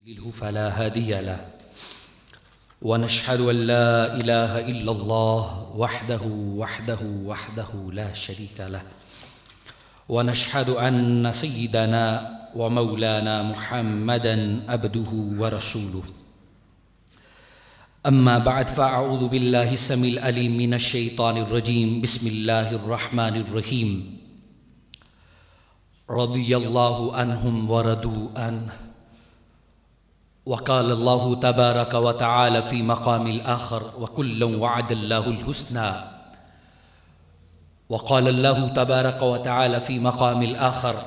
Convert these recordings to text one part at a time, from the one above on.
يضلله فلا هادي له ونشهد أن لا إله إلا الله وحده لا شريك له ونشهد أن سيدنا ومولانا محمدا عبده ورسوله أما بعد فأعوذ بالله السميع العليم من الشيطان الرجيم بسم الله الرحمن الرحيم رضي الله عنهم ورضوا عنه وقال الله تبارك وتعالى في مقام الآخر وكلا وعد الله الحسنى وقال الله تبارك وتعالى في مقام الآخر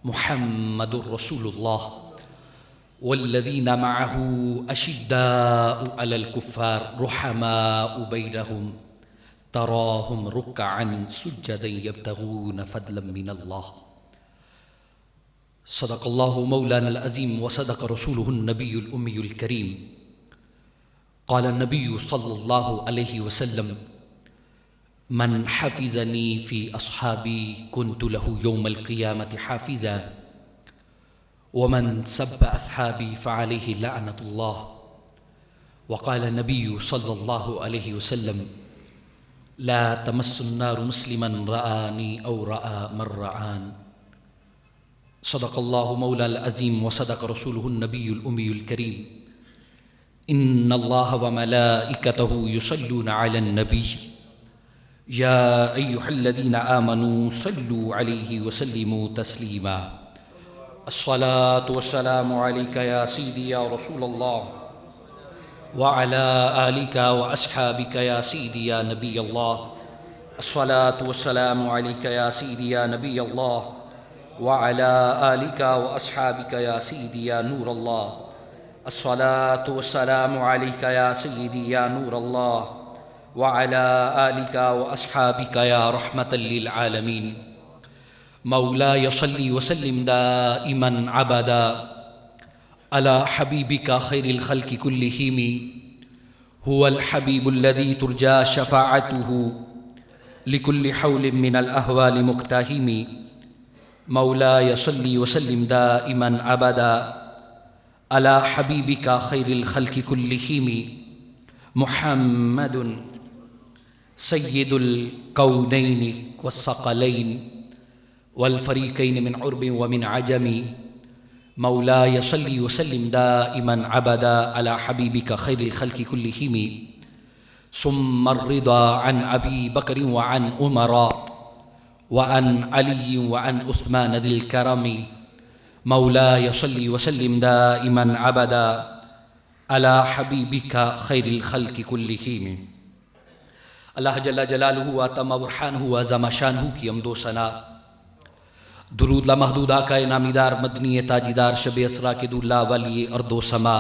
محمد رسول الله والذين معه أشداء على الكفار رحماء بينهم تراهم ركعا سجدا يبتغون فضلا من الله صدق الله مولانا العظيم وصدق رسوله النبي الأمي الكريم قال النبي صلى الله عليه وسلم من حفظني في أصحابي كنت له يوم القيامة حافظا ومن سب أصحابي فعليه لعنة الله وقال النبي صلى الله عليه وسلم لا تمس النار مسلما رآني أو رأى من رآن صدق الله مولانا العظيم وصدق رسوله النبي الأمي الكريم إن الله وملائكته يصلون على النبي يا أيها الذين آمنوا صلوا عليه وسلموا تسليما الصلاة والسلام عليك يا سيدي يا رسول الله وعلى آلك وأصحابك يا سيدي يا نبي الله الصلاة والسلام عليك يا سيدي يا نبي الله وعلى آلك وأصحابك يا سيدي يا نور الله الصلاة والسلام عليك يا سيدي يا نور الله وعلى آلك وأصحابك يا رحمة للعالمين مولاي صل وسلم دائما عبدا على حبيبك خير الخلق كلهم هو الحبيب الذي ترجى شفاعته لكل حول من الأهوال مقتحم مولاي صل وسلم دائما أبدا على حبيبك خير الخلق كلهم محمد سيد الكونين والثقلين والفريقين من عرب ومن عجم مولاي صل وسلم دائما أبدا على حبيبك خير الخلق كلهم ثم الرضا عن أبي بكر وعن عمر وعن علي وعن عثمان ذي الكرم مولاي صل وسلم دائما أبدا على حبيبك خير الخلق كلهم اللہ جل جلالہ و تم برحانہ و عظم شانہ کی حمد و ثنا درود لامحدود آقا نامیدار مدنی تاجیدار شب اسرا کے دولہ ولی ارض و سما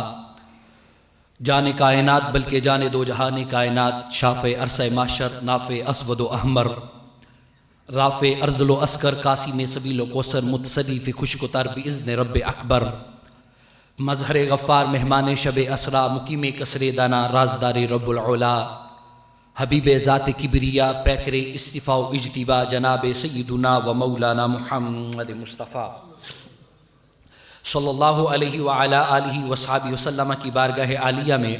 جان کائنات بلکہ جان دو جہان کائنات شاف عرصہ محشر نافع اسود و احمر رافع ارذل و اسکر قاسم سبیل و کوثر متصریف خشک و تر باذن رب اکبر مظہر غفار مہمان شب اسرا مقیم قصر دانا رازدار رب العلا حبیب ذات کبریا پیکر استفاء و اجتباء جناب سیدنا و مولانا محمد مصطفیٰ صلی اللہ علیہ وعلا آلہ وصحبہ وسلم کی بارگاہ عالیہ میں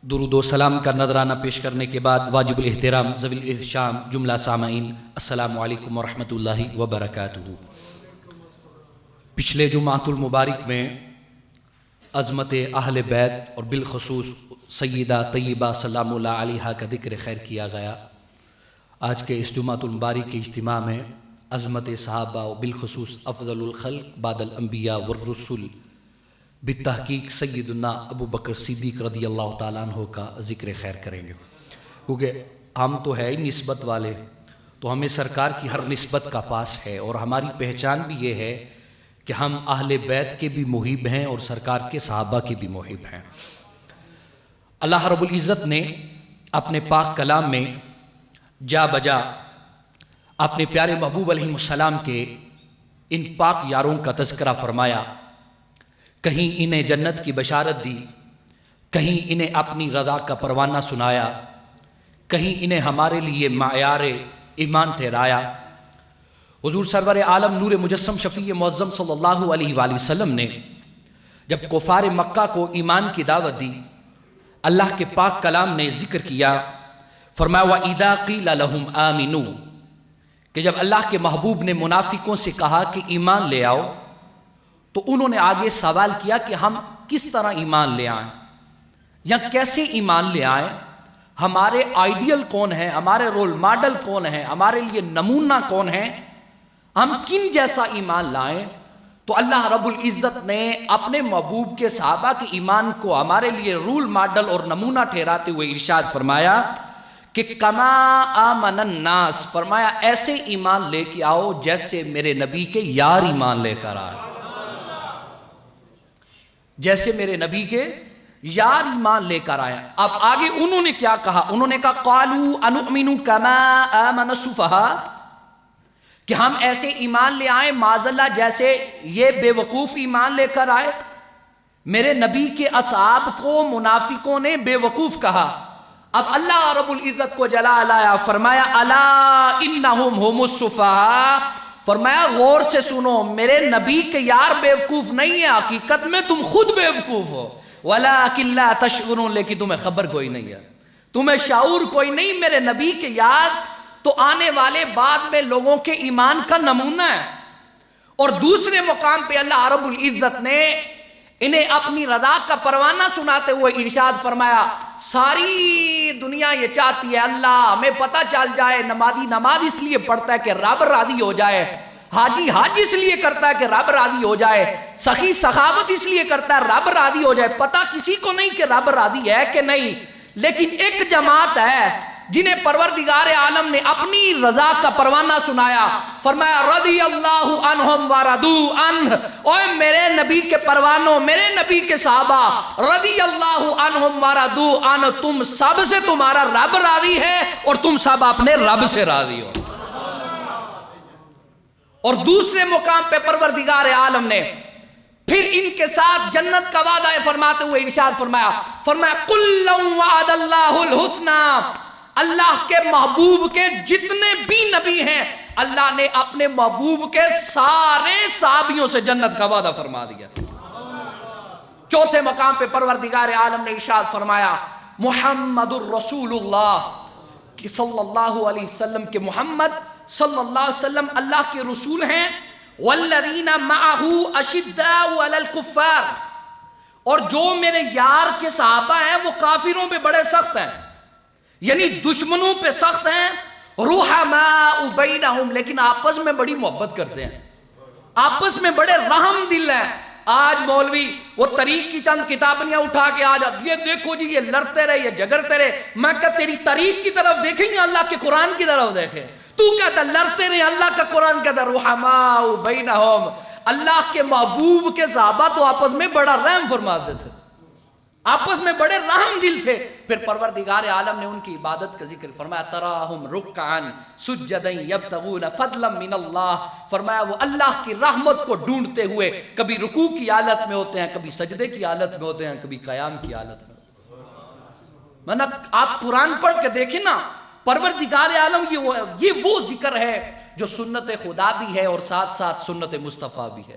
درود و سلام کا نذرانہ پیش کرنے کے بعد واجب الاحترام ذوی الاحتشام جملہ سامعین السلام علیکم ورحمۃ اللہ وبرکاتہ۔ پچھلے جمعۃ المبارک میں عظمت اہل بیت اور بالخصوص سیدہ طیبہ سلام اللہ علیہا کا ذکر خیر کیا گیا۔ آج کے اس جمعۃ المبارک کے اجتماع میں عظمت صحابہ و بالخصوص افضل الخلق بعد الانبیاء والرسل بالتحقیق سیدنا ابو بکر صدیق رضی اللہ تعالیٰ عنہ کا ذکر خیر کریں گے، کیونکہ ہم تو ہے ہی نسبت والے، تو ہمیں سرکار کی ہر نسبت کا پاس ہے، اور ہماری پہچان بھی یہ ہے کہ ہم اہل بیت کے بھی محب ہیں اور سرکار کے صحابہ کے بھی محب ہیں۔ اللہ رب العزت نے اپنے پاک کلام میں جا بجا اپنے پیارے محبوب علیہ السلام کے ان پاک یاروں کا تذکرہ فرمایا، کہیں انہیں جنت کی بشارت دی، کہیں انہیں اپنی رضا کا پروانہ سنایا، کہیں انہیں ہمارے لیے معیار ایمان ٹھہرایا۔ حضور سرور عالم نور مجسم شفیع معظم صلی اللہ علیہ وآلہ وسلم نے جب کفار مکہ کو ایمان کی دعوت دی، اللہ کے پاک کلام نے ذکر کیا، فرمایا وَإِذَا قِيلَ لَهُمْ آمِنُوا، کہ جب اللہ کے محبوب نے منافقوں سے کہا کہ ایمان لے آؤ، تو انہوں نے آگے سوال کیا کہ ہم کس طرح ایمان لے آئیں یا کیسے ایمان لے آئیں، ہمارے آئیڈیل کون ہیں، ہمارے رول ماڈل کون ہیں، ہمارے لیے نمونہ کون ہیں، ہم کن جیسا ایمان لائیں۔ تو اللہ رب العزت نے اپنے محبوب کے صحابہ کے ایمان کو ہمارے لیے رول ماڈل اور نمونہ ٹھہراتے ہوئے ارشاد فرمایا کہ کما آمن الناس، فرمایا ایسے ایمان لے کے آؤ جیسے میرے نبی کے یار ایمان لے کر آئے، جیسے میرے نبی کے یار ایمان لے کر آئے۔ اب آگے انہوں نے کیا کہا؟ انہوں نے کہا قالوا انؤمن کما آمن السفہاء، کہ ہم ایسے ایمان لے آئیں معاذاللہ جیسے یہ بے وقوف ایمان لے کر آئے۔ میرے نبی کے اصحاب کو منافقوں نے بے وقوف کہا۔ اب اللہ رب العزت کو جلال آیا، فرمایا الا انہم هم السفہاء، فرمایا غور سے سنو، میرے نبی کے یار بے وقوف نہیں ہے، حقیقت میں تم خود بے وقوف ہو، ولکن لا تشعرون، لیکن تمہیں خبر کوئی نہیں ہے، تمہیں شعور کوئی نہیں۔ میرے نبی کے یار تو آنے والے بعد میں لوگوں کے ایمان کا نمونہ ہے۔ اور دوسرے مقام پہ اللہ رب العزت نے انہیں اپنی رضا کا پروانہ سناتے ہوئے ارشاد فرمایا، ساری دنیا یہ چاہتی ہے اللہ ہمیں پتہ چل جائے، نمازی نماز اس لیے پڑھتا ہے کہ رب راضی ہو جائے، حاجی حج اس لیے کرتا ہے کہ رب راضی ہو جائے، سخی سخاوت اس لیے کرتا ہے رب راضی ہو جائے، پتہ کسی کو نہیں کہ رب راضی ہے کہ نہیں۔ لیکن ایک جماعت ہے جنہیں پروردگار عالم نے اپنی رضا کا پروانہ سنایا، فرمایا رضی اللہ عنہم ورضوا عنہ، اوے میرے نبی کے پروانوں، میرے نبی کے صحابہ، رضی اللہ عنہم ورضوا عنہ، تم سب سے تمہارا رب راضی ہے اور تم سب اپنے رب سے راضی ہو۔ اور دوسرے مقام پہ پروردگار عالم نے پھر ان کے ساتھ جنت کا وعدہ فرماتے ہوئے ارشاد فرمایا کلا وعد اللہ الحسنی، اللہ کے محبوب کے جتنے بھی نبی ہیں اللہ نے اپنے محبوب کے سارے صحابیوں سے جنت کا وعدہ فرما دیا۔ چوتھے مقام پہ پروردگار عالم نے ارشاد فرمایا محمد الرسول اللہ، کہ صلی اللہ علیہ وسلم کہ محمد صلی اللہ علیہ وسلم اللہ کے رسول ہیں، والذین معہ اشداء علی الکفار، اور جو میرے یار کے صحابہ ہیں وہ کافروں پہ بڑے سخت ہیں، یعنی دشمنوں پہ سخت ہیں، رحماء بینہم، لیکن آپس میں بڑی محبت کرتے ہیں، آپس میں بڑے رحم دل ہیں۔ آج مولوی وہ طریق کی چند کتابیاں اٹھا کے آ جاتے، یہ دیکھو جی یہ لڑتے رہے، یہ جھگڑتے رہے، میں کہتا تیری طریق کی طرف دیکھیں یا اللہ کے قرآن کی طرف دیکھیں؟ تو کہتا لڑتے رہے، اللہ کا قرآن کہتا رحماء بینہم، اللہ کے محبوب کے صحابہ تو آپس میں بڑا رحم فرماتے تھے، آپس میں بڑے رحم دل تھے۔ پھر پروردگار عالم نے ان کی عبادت کا ذکر فرمایا تراہم رکعا سجدا یبتغون فضلا من اللہ، فرمایا وہ اللہ کی رحمت کو ڈھونڈتے ہوئے کبھی رکوع کی حالت میں ہوتے ہیں، کبھی سجدے کی حالت میں ہوتے ہیں، کبھی قیام کی حالت میں ہوتے ہیں۔ آپ قرآن پڑھ کے دیکھیں نا، پروردگار عالم یہ وہ ذکر ہے جو سنت خدا بھی ہے اور ساتھ ساتھ سنت مصطفیٰ بھی ہے۔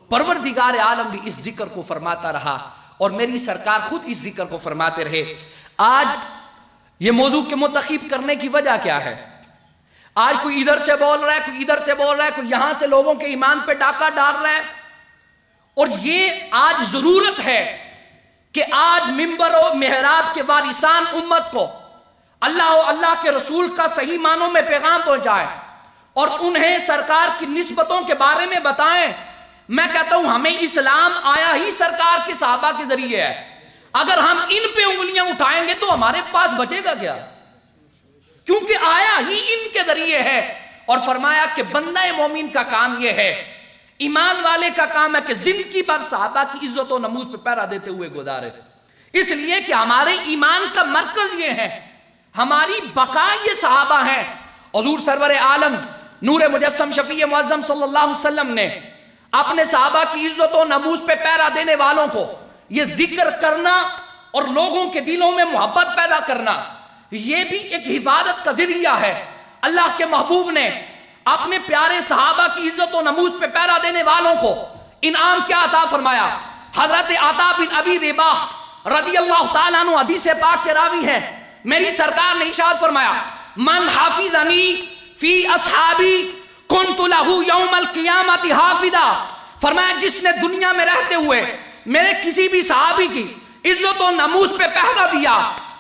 پروردگار عالم بھی اس ذکر کو فرماتا رہا اور میری سرکار خود اس ذکر کو فرماتے رہے۔ آج یہ موضوع کے منتخب کرنے کی وجہ کیا ہے؟ آج کوئی ادھر سے بول رہا ہے، کوئی ادھر سے بول رہا ہے، کوئی یہاں سے لوگوں کے ایمان پہ ڈاکہ ڈال رہا ہے، اور یہ آج ضرورت ہے کہ آج منبر و محراب کے وارثان امت کو اللہ و اللہ کے رسول کا صحیح معنوں میں پیغام پہنچائے اور انہیں سرکار کی نسبتوں کے بارے میں بتائیں۔ میں کہتا ہوں ہمیں اسلام آیا ہی سرکار کے صحابہ کے ذریعے ہے، اگر ہم ان پہ انگلیاں اٹھائیں گے تو ہمارے پاس بچے گا کیا؟ کیونکہ آیا ہی ان کے ذریعے ہے۔ اور فرمایا کہ بندہ مومن کا کام یہ ہے، ایمان والے کا کام ہے کہ زندگی بھر صحابہ کی عزت و نمود پہ پہرا دیتے ہوئے گزارے، اس لیے کہ ہمارے ایمان کا مرکز یہ ہے، ہماری بقا یہ صحابہ ہیں۔ حضور سرور عالم نور مجسم شفیع معظم صلی اللہ علیہ وسلم نے اپنے صحابہ کی عزت و نموز پہ پیرا دینے والوں کو یہ ذکر کرنا اور لوگوں کے دلوں میں محبت پیدا کرنا، یہ بھی ایک حفاظت کا ذریعہ ہے۔ اللہ کے محبوب نے اپنے پیارے صحابہ کی عزت و نموز پہ پیرا دینے والوں کو انعام کیا عطا فرمایا؟ حضرت عطا بن ابی رباح رضی اللہ تعالیٰ عنہ حدیث پاک کے راوی ہیں، میری سرکار نے ارشاد فرمایا من حافظنی فی اصحابی کنت لہ یوم القیامت حافظا، فرمایا جس نے دنیا میں رہتے ہوئے میرے کسی بھی صحابی کی عزت و ناموس پہ پہرا دیا،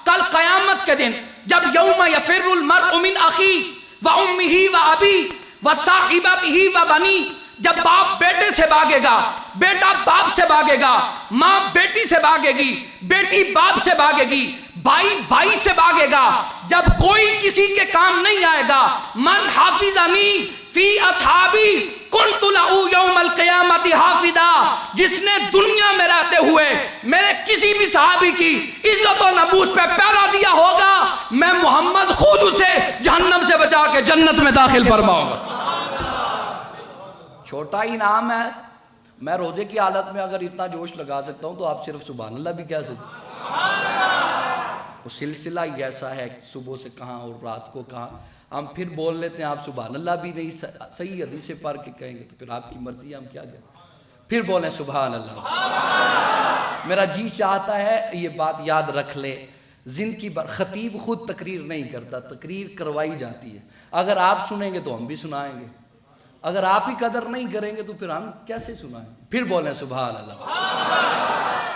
کل قیامت کے دن جب یوم یفر المرء من اخی و امہ و ابی و صاحبتہ و بنی، جب باپ بیٹے سے بھاگے گا، بیٹا باپ سے بھاگے گا، ماں بیٹی سے بھاگے گی، بیٹی باپ سے بھاگے گی، بھائی بھائی سے بھاگے گا، جب کوئی کسی کے کام نہیں آئے گا، من حافظنی فی اصحابی کنت لہ یوم القیامت حافظا، جس نے دنیا میں رہتے ہوئے میرے کسی بھی صحابی کی عزت و ناموس پہ پہرا دیا ہوگا، میں محمد خود اسے جہنم سے بچا کے جنت میں داخل فرماؤں گا۔ چھوٹا ہی نام ہے، میں روزے کی حالت میں اگر اتنا جوش لگا سکتا ہوں تو آپ صرف سبحان اللہ بھی کہہ سکتے ہیں۔ وہ سلسلہ ہی ایسا ہے، صبح سے کہاں اور رات کو کہاں، ہم پھر بول لیتے ہیں، آپ سبحان اللہ بھی نہیں صحیح حدیث پڑھ کے کہیں گے تو پھر آپ کی مرضی ہے، ہم کیا کہیں، پھر بولیں سبحان اللہ۔ میرا جی چاہتا ہے یہ بات یاد رکھ لے، زندگی بھر خطیب خود تقریر نہیں کرتا، تقریر کروائی جاتی ہے، اگر آپ سنیں گے تو ہم بھی سنائیں گے، اگر آپ ہی قدر نہیں کریں گے تو پھر ہم کیسے سنائیں، پھر بولیں سبحان اللہ۔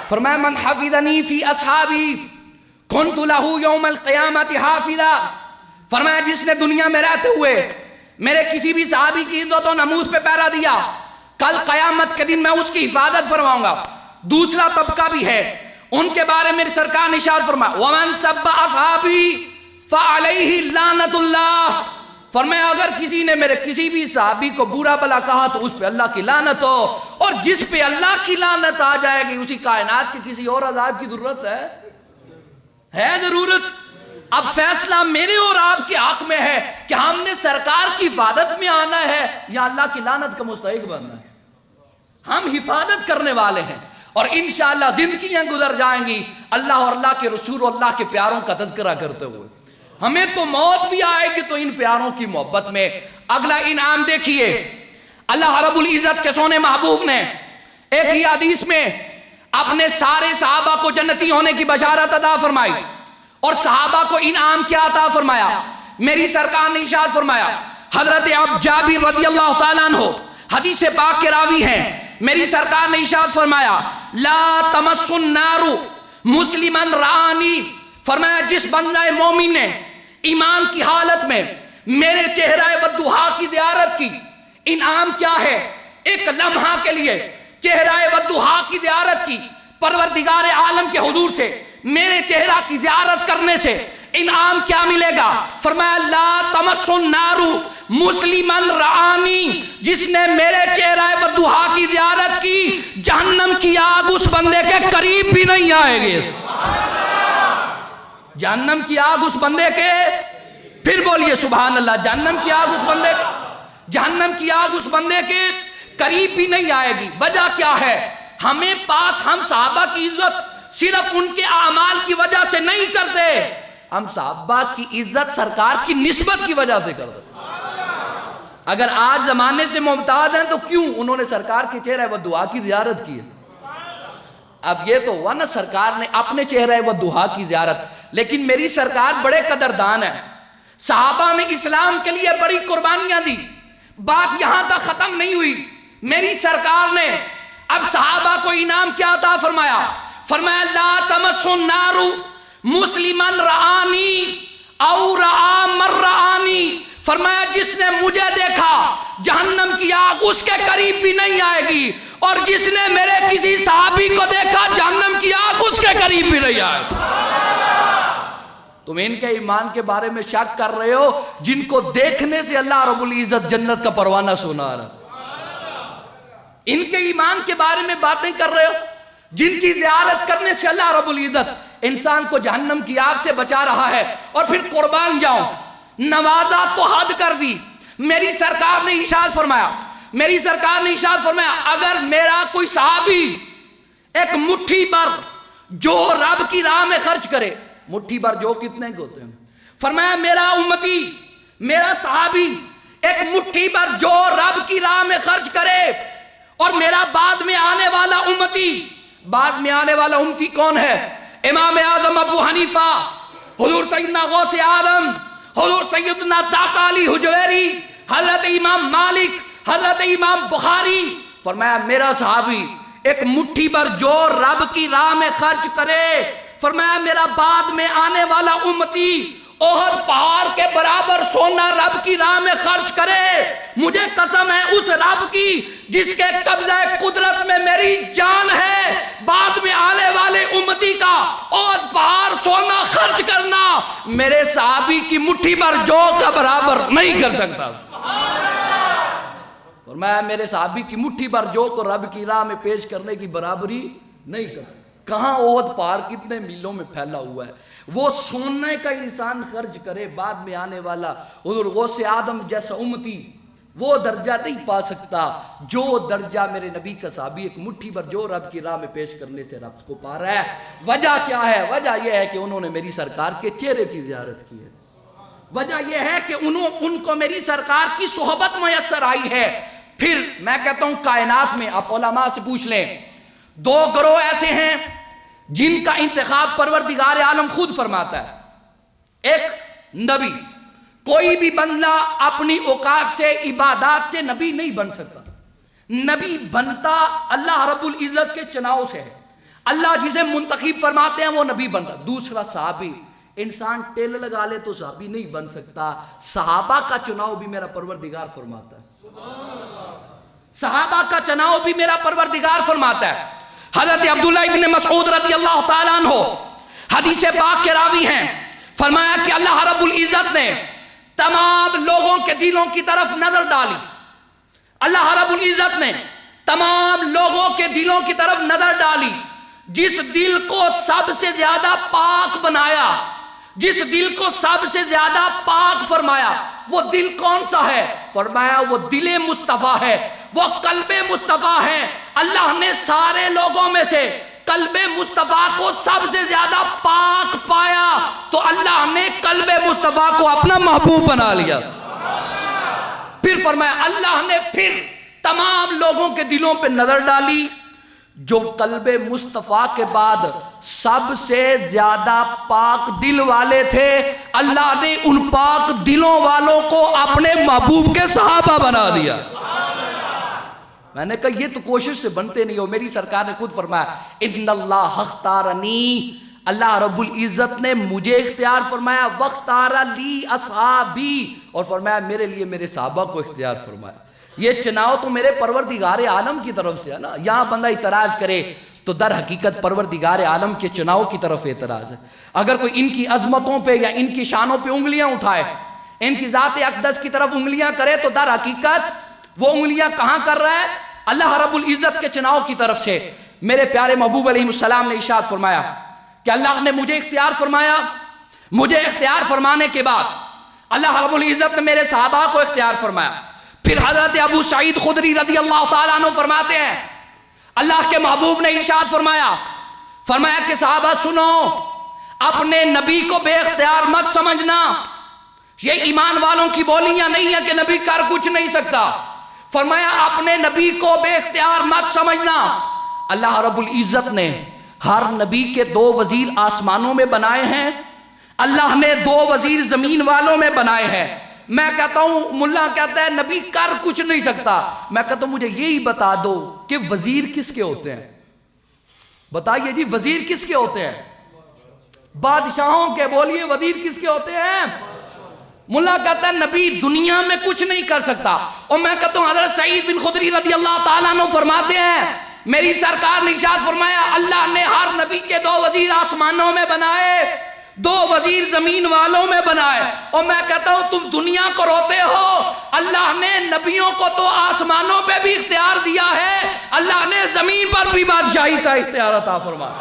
فرمایا من حفظنی فی اصحابی کنت لہ یوم القیامت حافظا، فرمایا جس نے دنیا میں رہتے ہوئے میرے کسی بھی صحابی کی عزت و ناموس پہ پہرا دیا، کل قیامت کے دن میں اس کی حفاظت فرماؤں گا۔ دوسرا طبقہ بھی ہے، ان کے بارے میں سرکار نے ارشاد فرمایا ومن سب اصحابی فعلیہ لعنت اللہ، فرمایا اگر کسی نے میرے کسی بھی صحابی کو برا بلا کہا تو اس پہ اللہ کی لعنت ہو، اور جس پہ اللہ کی لعنت آ جائے گی اسی کائنات کی کسی اور عذاب کی ضرورت ہے ضرورت؟ اب فیصلہ میرے اور آپ کے حق میں ہے کہ ہم نے سرکار کی حفاظت میں آنا ہے یا اللہ کی لعنت کا مستحق بننا ہے۔ ہم حفاظت کرنے والے ہیں اور انشاءاللہ زندگیاں گزر جائیں گی اللہ اور اللہ کے رسول اور اللہ کے پیاروں کا تذکرہ کرتے ہوئے، ہمیں تو موت بھی آئے گی تو ان پیاروں کی محبت میں۔ اگلا انعام دیکھیے، اللہ رب العزت کے سونے محبوب نے ایک ہی حدیث میں اپنے سارے صحابہ کو جنتی ہونے کی بشارت عطا فرمائی، اور صحابہ کو انعام کیا عطا فرمایا؟ میری سرکار نے ارشاد فرمایا، حضرت جابر رضی اللہ تعالیٰ عنہ حدیث پاک کے راوی ہیں، میری سرکار نے ارشاد فرمایا لا تمس النار مسلما رآنی، فرمایا جس بندہ مومن نے ایمان کی حالت میں میرے چہرہ والضحیٰ کی زیارت کی، انعام کیا ہے؟ ایک لمحہ کے لیے چہرہ والضحیٰ کی زیارت کی، پروردگار عالم کے حضور سے میرے چہرہ کی زیارت کرنے سے انعام کیا ملے گا؟ فرمایا لا تمس النار مسلما رآنی، جس نے میرے چہرہ والضحیٰ کی زیارت کی جہنم کی آگ اس بندے کے قریب بھی نہیں آئے گی۔ جہنم کی آگ اس بندے کے، پھر بولیے سبحان اللہ، جہنم کی آگ اس بندے کے قریب بھی نہیں آئے گی۔ وجہ کیا ہے؟ ہمیں پاس ہم صحابہ کی عزت صرف ان کے اعمال کی وجہ سے نہیں کرتے، ہم صحابہ کی عزت سرکار کی نسبت کی وجہ سے کرتے۔ اگر آج زمانے سے ممتاز ہیں تو کیوں؟ انہوں نے سرکار کے چہرہ والضحیٰ کی زیارت کی ہے۔ اب یہ تو ہوا نا سرکار نے اپنے چہرہ والضحیٰ کی زیارت، لیکن میری سرکار بڑے قدردان ہیں، صحابہ نے اسلام کے لیے بڑی قربانیاں دی۔ بات یہاں تک ختم نہیں ہوئی، میری سرکار نے اب صحابہ کو انعام کیا عطا فرمایا؟ فرمایا لا تمس النار مسلما رآنی او رآ من رآنی، فرمایا جس نے مجھے دیکھا جہنم کی آگ اس کے قریب بھی نہیں آئے گی، اور جس نے میرے کسی صحابی کو دیکھا جہنم کی آگ اس کے قریب بھی نہیں آئے گی۔ تم ان کے ایمان کے بارے میں شک کر رہے ہو جن کو دیکھنے سے اللہ رب العزت جنت کا پروانہ سنا رہا، ان کے ایمان کے بارے میں باتیں کر رہے ہو جن کی زیارت کرنے سے اللہ رب العزت انسان کو جہنم کی آگ سے بچا رہا ہے، اور پھر قربان جاؤں نوازا تو حد کر دی۔ میری سرکار نے ارشاد فرمایا اگر میرا کوئی صحابی ایک مٹھی بھر جو رب کی راہ میں خرچ کرے، مٹھی بھر جو کتنے کے ہوتے ہیں؟ فرمایا میرا امتی، میرا صحابی ایک مٹھی بھر جو رب کی راہ میں خرچ کرے، اور میرا بعد میں آنے والا امتی بعد میں آنے والا امتی کون ہے؟ امام اعظم ابو حنیفہ، حضور سیدنا غوث اعظم، حضور سیدنا داتا علی حجویری، حضرت امام مالک، حضرت امام بخاری۔ فرمایا میرا صحابی ایک مٹھی بھر جو رب کی راہ میں خرچ کرے، فرمایا میرا بعد میں آنے والا امتی احد پہاڑ کے برابر سونا رب کی راہ میں خرچ کرے، مجھے قسم ہے اس رب کی جس کے قبضہ قدرت میں میری جان ہے، بعد میں آنے والے امتی کا احد پہاڑ سونا خرچ کرنا میرے صحابی کی مٹھی بھر جو کا برابر نہیں کر سکتا۔ فرمایا میرے صحابی کی مٹھی بھر جو کو رب کی راہ میں پیش کرنے کی برابری نہیں کر سکتا۔ کہاں احد پہاڑ کتنے میلوں میں پھیلا ہوا ہے، وہ سونے کا انسان خرچ کرے، بعد میں آنے والا حضور غوث آدم جیسا امتی وہ درجہ نہیں پا سکتا جو درجہ میرے نبی کا صحابی ایک مٹھی بھر جو رب کی راہ میں پیش کرنے سے رب کو پا رہا ہے۔ وجہ کیا ہے؟ وجہ یہ ہے کہ انہوں نے میری سرکار کے چہرے کی زیارت کی ہے، وجہ یہ ہے کہ ان کو میری سرکار کی صحبت میسر آئی ہے۔ پھر میں کہتا ہوں کائنات میں آپ علماء سے پوچھ لیں، دو گروہ ایسے ہیں جن کا انتخاب پروردگار عالم خود فرماتا ہے۔ ایک نبی، کوئی بھی بندہ اپنی اوقات سے عبادات سے نبی نہیں بن سکتا، نبی بنتا اللہ رب العزت کے چناؤ سے ہے، اللہ جسے منتخب فرماتے ہیں وہ نبی بنتا۔ دوسرا صحابی، انسان ٹیل لگا لے تو صحابی نہیں بن سکتا، صحابہ کا چناؤ بھی میرا پروردگار فرماتا ہے، صحابہ کا چناؤ بھی میرا پروردگار فرماتا ہے۔ حضرت عبداللہ ابن مسعود رضی اللہ تعالیٰ عنہ حدیث پاک کے راوی ہیں، فرمایا کہ اللہ رب العزت نے تمام لوگوں کے دلوں کی طرف نظر ڈالی، اللہ رب العزت نے تمام لوگوں کے دلوں کی طرف نظر ڈالی، جس دل کو سب سے زیادہ پاک بنایا، جس دل کو سب سے زیادہ پاک فرمایا، وہ دل کون سا ہے؟ فرمایا وہ دل مصطفیٰ ہے، وہ قلب مصطفیٰ ہے۔ اللہ نے سارے لوگوں میں سے قلب مصطفیٰ کو سب سے زیادہ پاک پایا تو اللہ نے قلب مصطفیٰ کو اپنا محبوب بنا لیا۔ پھر فرمایا اللہ نے پھر تمام لوگوں کے دلوں پہ نظر ڈالی، جو قلب مصطفیٰ کے بعد سب سے زیادہ پاک دل والے تھے، اللہ نے ان پاک دلوں والوں کو اپنے محبوب کے صحابہ بنا دیا۔ میں نے کہا یہ تو کوشش سے بنتے نہیں ہو، میری سرکار نے خود فرمایا ان اللہ اختارنی، اللہ رب العزت نے مجھے اختیار فرمایا، واختار لی اصحابی، اور فرمایا میرے لیے میرے صحابہ کو اختیار فرمایا۔ یہ چناؤ تو میرے پروردگار عالم کی طرف سے ہے نا، یہاں بندہ اعتراض کرے تو در حقیقت پروردگار عالم کے چناؤ کی طرف اعتراض ہے۔ اگر کوئی ان کی عظمتوں پہ یا ان کی شانوں پہ انگلیاں اٹھائے، ان کی ذات اقدس کی طرف انگلیاں کرے تو در حقیقت وہ انگلیاں کہاں کر رہا ہے؟ اللہ رب العزت کے چناؤ کی طرف سے۔ میرے پیارے محبوب علیہ السلام نے ارشاد فرمایا کہ اللہ نے مجھے اختیار فرمایا، مجھے اختیار فرمانے کے بعد اللہ رب العزت نے میرے صحابہ کو اختیار فرمایا۔ پھر حضرت ابو سعید خدری رضی اللہ تعالیٰ عنہ فرماتے ہیں اللہ کے محبوب نے ارشاد فرمایا کہ صحابہ سنو، اپنے نبی کو بے اختیار مت سمجھنا، یہ ایمان والوں کی بولیاں نہیں ہے کہ نبی کر کچھ نہیں سکتا۔ فرمایا اپنے نبی کو بے اختیار مت سمجھنا، اللہ رب العزت نے ہر نبی کے 2 وزیر آسمانوں میں بنائے ہیں، اللہ نے 2 وزیر زمین والوں میں بنائے ہیں۔ میں کہتا ہوں، ملا کہتا ہے نبی کر کچھ نہیں سکتا، میں کہتا ہوں مجھے یہی بتا دو کہ وزیر کس کے ہوتے ہیں؟ بتائیے جی وزیر کس کے ہوتے ہیں؟ بادشاہوں کے۔ بولیے وزیر کس کے ہوتے ہیں؟ ملا کہتا ہے نبی دنیا میں کچھ نہیں کر سکتا۔ اور میں کہتا ہوں حضرت سعید بن خدری رضی اللہ تعالیٰ عنہ فرماتے ہیں میری سرکار نے ارشاد فرمایا اللہ نے ہر نبی کے 2 وزیر آسمانوں میں بنائے، 2 وزیر زمین والوں میں بنائے۔ اور میں کہتا ہوں تم دنیا کو روتے ہو، اللہ نے نبیوں کو تو آسمانوں پہ بھی اختیار دیا ہے، اللہ نے زمین پر بھی بادشاہی کا اختیار عطا فرمایا۔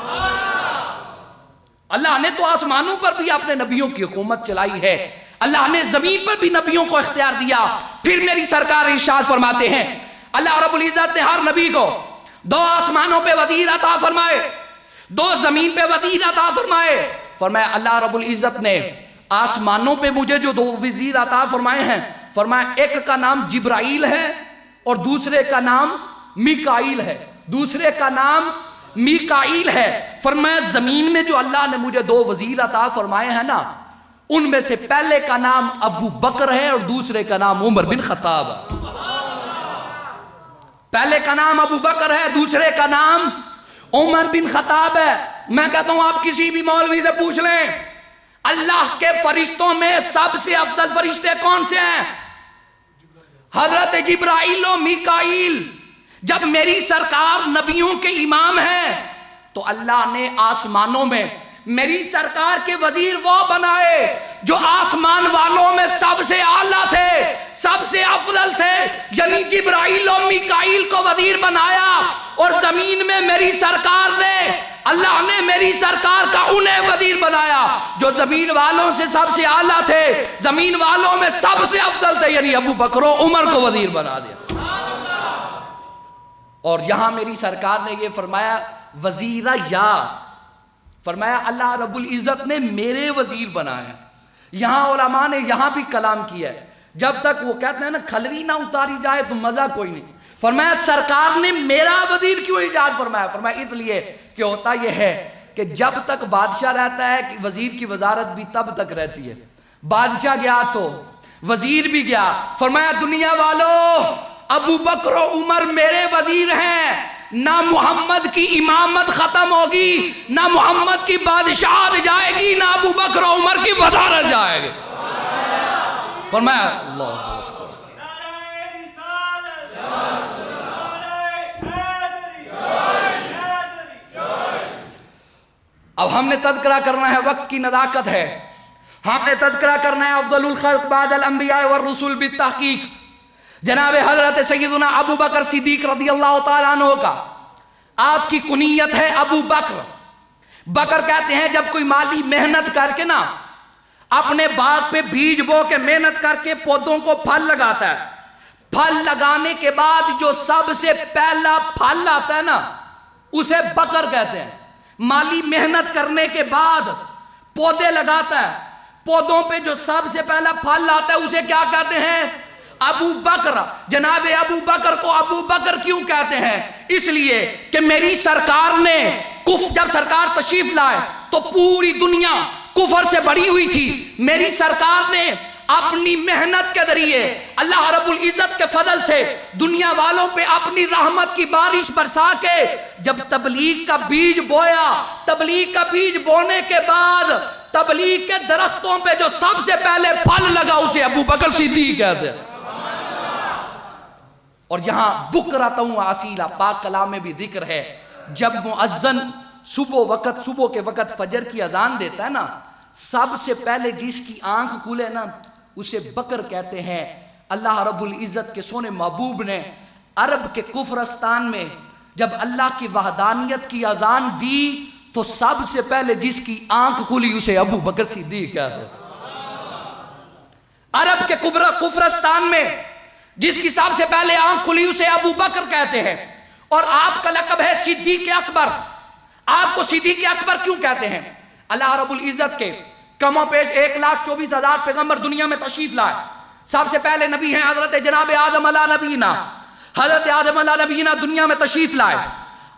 اللہ نے تو آسمانوں پر بھی اپنے نبیوں کی حکومت چلائی ہے، اللہ نے زمین پر بھی نبیوں کو اختیار دیا۔ پھر میری سرکار ارشاد فرماتے ہیں اللہ رب العزت نے ہر نبی کو 2 آسمانوں پہ وزیر عطا فرمائے، 2 زمین پہ وزیر عطا فرمائے۔ فرمایا اللہ رب العزت نے آسمانوں پہ مجھے جو 2 وزیر عطا فرمائے ہیں، فرمایا ایک کا نام جبرائیل ہے اور دوسرے کا نام میکائیل ہے، دوسرے کا نام میکائیل ہے۔ فرمایا زمین میں جو اللہ نے مجھے 2 وزیر عطا فرمائے ہیں نا، ان میں سے پہلے کا نام ابو بکر ہے اور دوسرے کا نام عمر بن خطاب ہے۔ پہلے کا نام ابو بکر ہے، دوسرے کا نام عمر بن خطاب ہے۔ میں کہتا ہوں آپ کسی بھی مولوی سے پوچھ لیں اللہ کے فرشتوں میں سب سے افضل فرشتے کون سے ہیں؟ حضرت جبرائیل و میکائیل۔ جب میری سرکار نبیوں کے امام ہیں تو اللہ نے آسمانوں میں میری سرکار کے وزیر وہ بنائے جو آسمان والوں میں سب سے اعلیٰ تھے، سب سے افضل تھے، یعنی جبرائیل و میکائیل کو وزیر بنایا، اور زمین میں میری سرکار نے، اللہ نے میری سرکار کا انہیں وزیر بنایا جو زمین والوں سے سب سے اعلیٰ تھے، زمین والوں میں سب سے افضل تھے، یعنی ابو بکر و عمر کو وزیر بنا دیا۔ اور یہاں میری سرکار نے یہ فرمایا وزیرہ یا، فرمایا اللہ رب العزت نے میرے وزیر بنایا۔ یہاں علماء نے یہاں بھی کلام کیا ہے، جب تک وہ کہتے ہیں نا کھلری نہ اتاری جائے تو مزہ کوئی نہیں۔ فرمایا سرکار نے میرا وزیر کیوں ایجاد فرمایا؟ فرمایا اس لیے کہ ہوتا یہ ہے کہ جب تک بادشاہ رہتا ہے کہ وزیر کی وزارت بھی تب تک رہتی ہے، بادشاہ گیا تو وزیر بھی گیا۔ فرمایا دنیا والوں ابو بکر و عمر میرے وزیر ہیں، نہ محمد کی امامت ختم ہوگی، نہ محمد کی بادشاہت جائے گی، نہ ابو بکر و عمر کی وزارت جائے گی۔ فرمایا اللہ اب ہم نے تذکرہ کرنا ہے، وقت کی نزاکت ہے، ہم نے تذکرہ کرنا ہے افضل الخلق بعد الانبیاء والرسول بالتحقیق جناب حضرت سیدنا ابو بکر صدیق رضی اللہ تعالیٰ عنہ کا۔ آپ کی کنیت ہے ابو بکر۔ بکر کہتے ہیں جب کوئی مالی محنت کر کے نا اپنے باغ پہ بیج بو کے محنت کر کے پودوں کو پھل لگاتا ہے، پھل لگانے کے بعد جو سب سے پہلا پھل آتا ہے نا اسے بکر کہتے ہیں۔ مالی محنت کرنے کے بعد پودے لگاتا ہے، پودوں پہ جو سب سے پہلا پھل آتا ہے اسے کیا کہتے ہیں؟ ابو بکر۔ جناب ابو بکر کو ابو بکر کیوں کہتے ہیں؟ اس لیے کہ میری سرکار نے جب سرکار تشریف لائے تو پوری دنیا کفر سے بڑی ہوئی تھی، میری سرکار نے اپنی محنت کے ذریعے اللہ رب العزت کے فضل سے دنیا والوں پہ اپنی رحمت کی بارش برسا کے جب تبلیغ کا بیج بویا، تبلیغ کا بیج بونے کے بعد تبلیغ کے درختوں پہ جو سب سے پہلے پھل لگا اسے ابو بکر صدیق کہتے ہیں۔ اور یہاں بکرۃ اصیلا پاک کلام میں بھی ذکر ہے، جب مؤذن صبح کے وقت فجر کی اذان دیتا ہے نا، سب سے پہلے جس کی آنکھ کھلے نا اسے بکر کہتے ہیں۔ اللہ رب العزت کے سونے محبوب نے عرب کے کفرستان میں جب اللہ کی وحدانیت کی اذان دی تو سب سے پہلے جس کی آنکھ کھلی اسے ابو بکر صدیق کہتے ہیں۔ عرب کے کفرستان میں جس کی سب سے پہلے آنکھ کھلی اسے ابو بکر کہتے ہیں، اور آپ کا لقب ہے صدیق اکبر۔ آپ کو صدیق اکبر کیوں کہتے ہیں؟ اللہ رب العزت کے کم و بیش 1,24,000 پیغمبر دنیا میں تشریف لائے، سب سے پہلے نبی ہیں حضرت جناب آدم علیہ نبینا، حضرت آدم علیہ نبینا دنیا میں تشریف لائے۔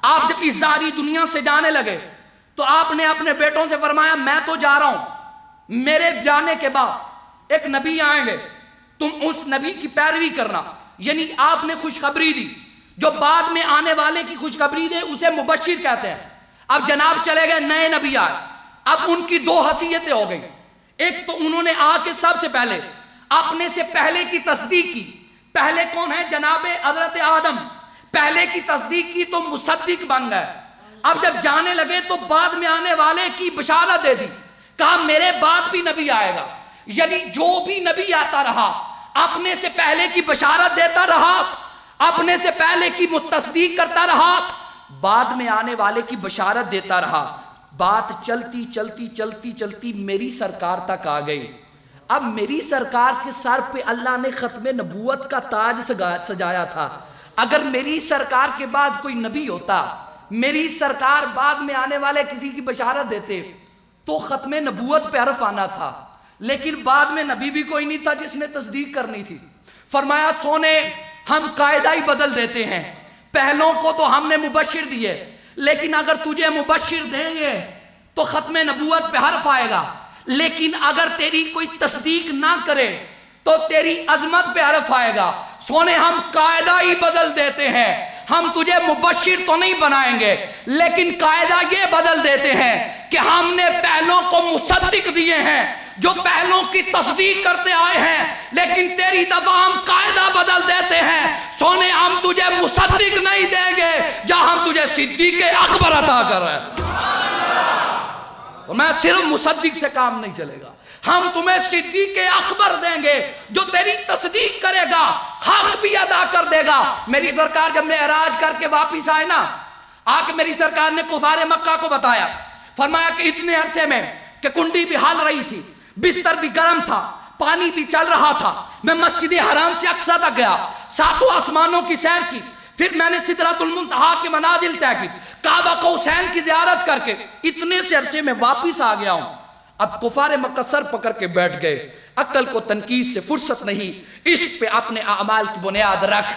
آپ جب اس ظاہری دنیا سے جانے لگے تو آپ نے اپنے بیٹوں سے فرمایا میں تو جا رہا ہوں، میرے جانے کے بعد ایک نبی آئیں گے، تم اس نبی کی پیروی کرنا۔ یعنی آپ نے خوشخبری دی، جو بعد میں آنے والے کی خوشخبری دے اسے مبشر کہتے ہیں۔ اب جناب چلے گئے، نئے نبی آئے، اب ان کی 2 حیثیتیں ہو گئی۔ ایک تو انہوں نے آ کے سب سے پہلے اپنے سے پہلے کی تصدیق کی۔ پہلے کون ہے؟ جناب حضرت آدم، پہلے کی تصدیق کی تو مصدق بن گئے۔ اب جب جانے لگے تو بعد میں آنے والے کی بشارت دے دی، کہا میرے بعد بھی نبی آئے گا۔ یعنی جو بھی نبی آتا رہا اپنے سے پہلے کی بشارت دیتا رہا، اپنے سے پہلے کی تصدیق کرتا رہا، بعد میں آنے والے کی بشارت دیتا رہا۔ بات چلتی چلتی چلتی چلتی میری سرکار تک آ گئی۔ اب میری سرکار کے سر پہ اللہ نے ختم نبوت کا تاج سجایا تھا۔ اگر میری سرکار کے بعد کوئی نبی ہوتا، میری سرکار بعد میں آنے والے کسی کی بشارت دیتے تو ختم نبوت پہ حرف آنا تھا، لیکن بعد میں نبی بھی کوئی نہیں تھا جس نے تصدیق کرنی تھی۔ فرمایا سونے ہم قاعدہ ہی بدل دیتے ہیں، پہلوں کو تو ہم نے مبشر دیے لیکن اگر تجھے مبشر دیں گے تو ختم نبوت پہ حرف آئے گا، لیکن اگر تیری کوئی تصدیق نہ کرے تو تیری عظمت پہ حرف آئے گا۔ سونے ہم قاعدہ ہی بدل دیتے ہیں، ہم تجھے مبشر تو نہیں بنائیں گے لیکن قاعدہ یہ بدل دیتے ہیں کہ ہم نے پہلوں کو مصدق دیے ہیں جو پہلوں کی تصدیق کرتے آئے ہیں، لیکن تیری دفعہ ہم قاعدہ بدل دیتے ہیں۔ سونے ہم تجھے مصدق نہیں دیں گے جہاں ہم تجھے صدیق اکبر عطا کر رہے ہیں۔ اور میں صرف مصدق سے کام نہیں چلے گا، ہم تمہیں صدیق اکبر دیں گے جو تیری تصدیق کرے گا، حق بھی ادا کر دے گا۔ میری سرکار جب معراج کر کے واپس آئے نا، آ کے میری سرکار نے کفار مکہ کو بتایا، فرمایا کہ اتنے عرصے میں کہ کنڈی بھی ہل رہی تھی، بستر بھی گرم تھا، پانی بھی چل رہا تھا، میں مسجد حرام سے اقصیٰ تک گیا، ساتوں آسمانوں کی سیر کی، پھر میں نے سدرۃ المنتہا کے منازل طے کی، کعبہ قوسین کی زیارت کر کے اتنے سے عرصے میں واپس آ گیا ہوں۔ اب کفار مکہ سر پکڑ کے بیٹھ گئے، عقل کو تنقید سے فرصت نہیں، عشق پہ اپنے اعمال کی بنیاد رکھ،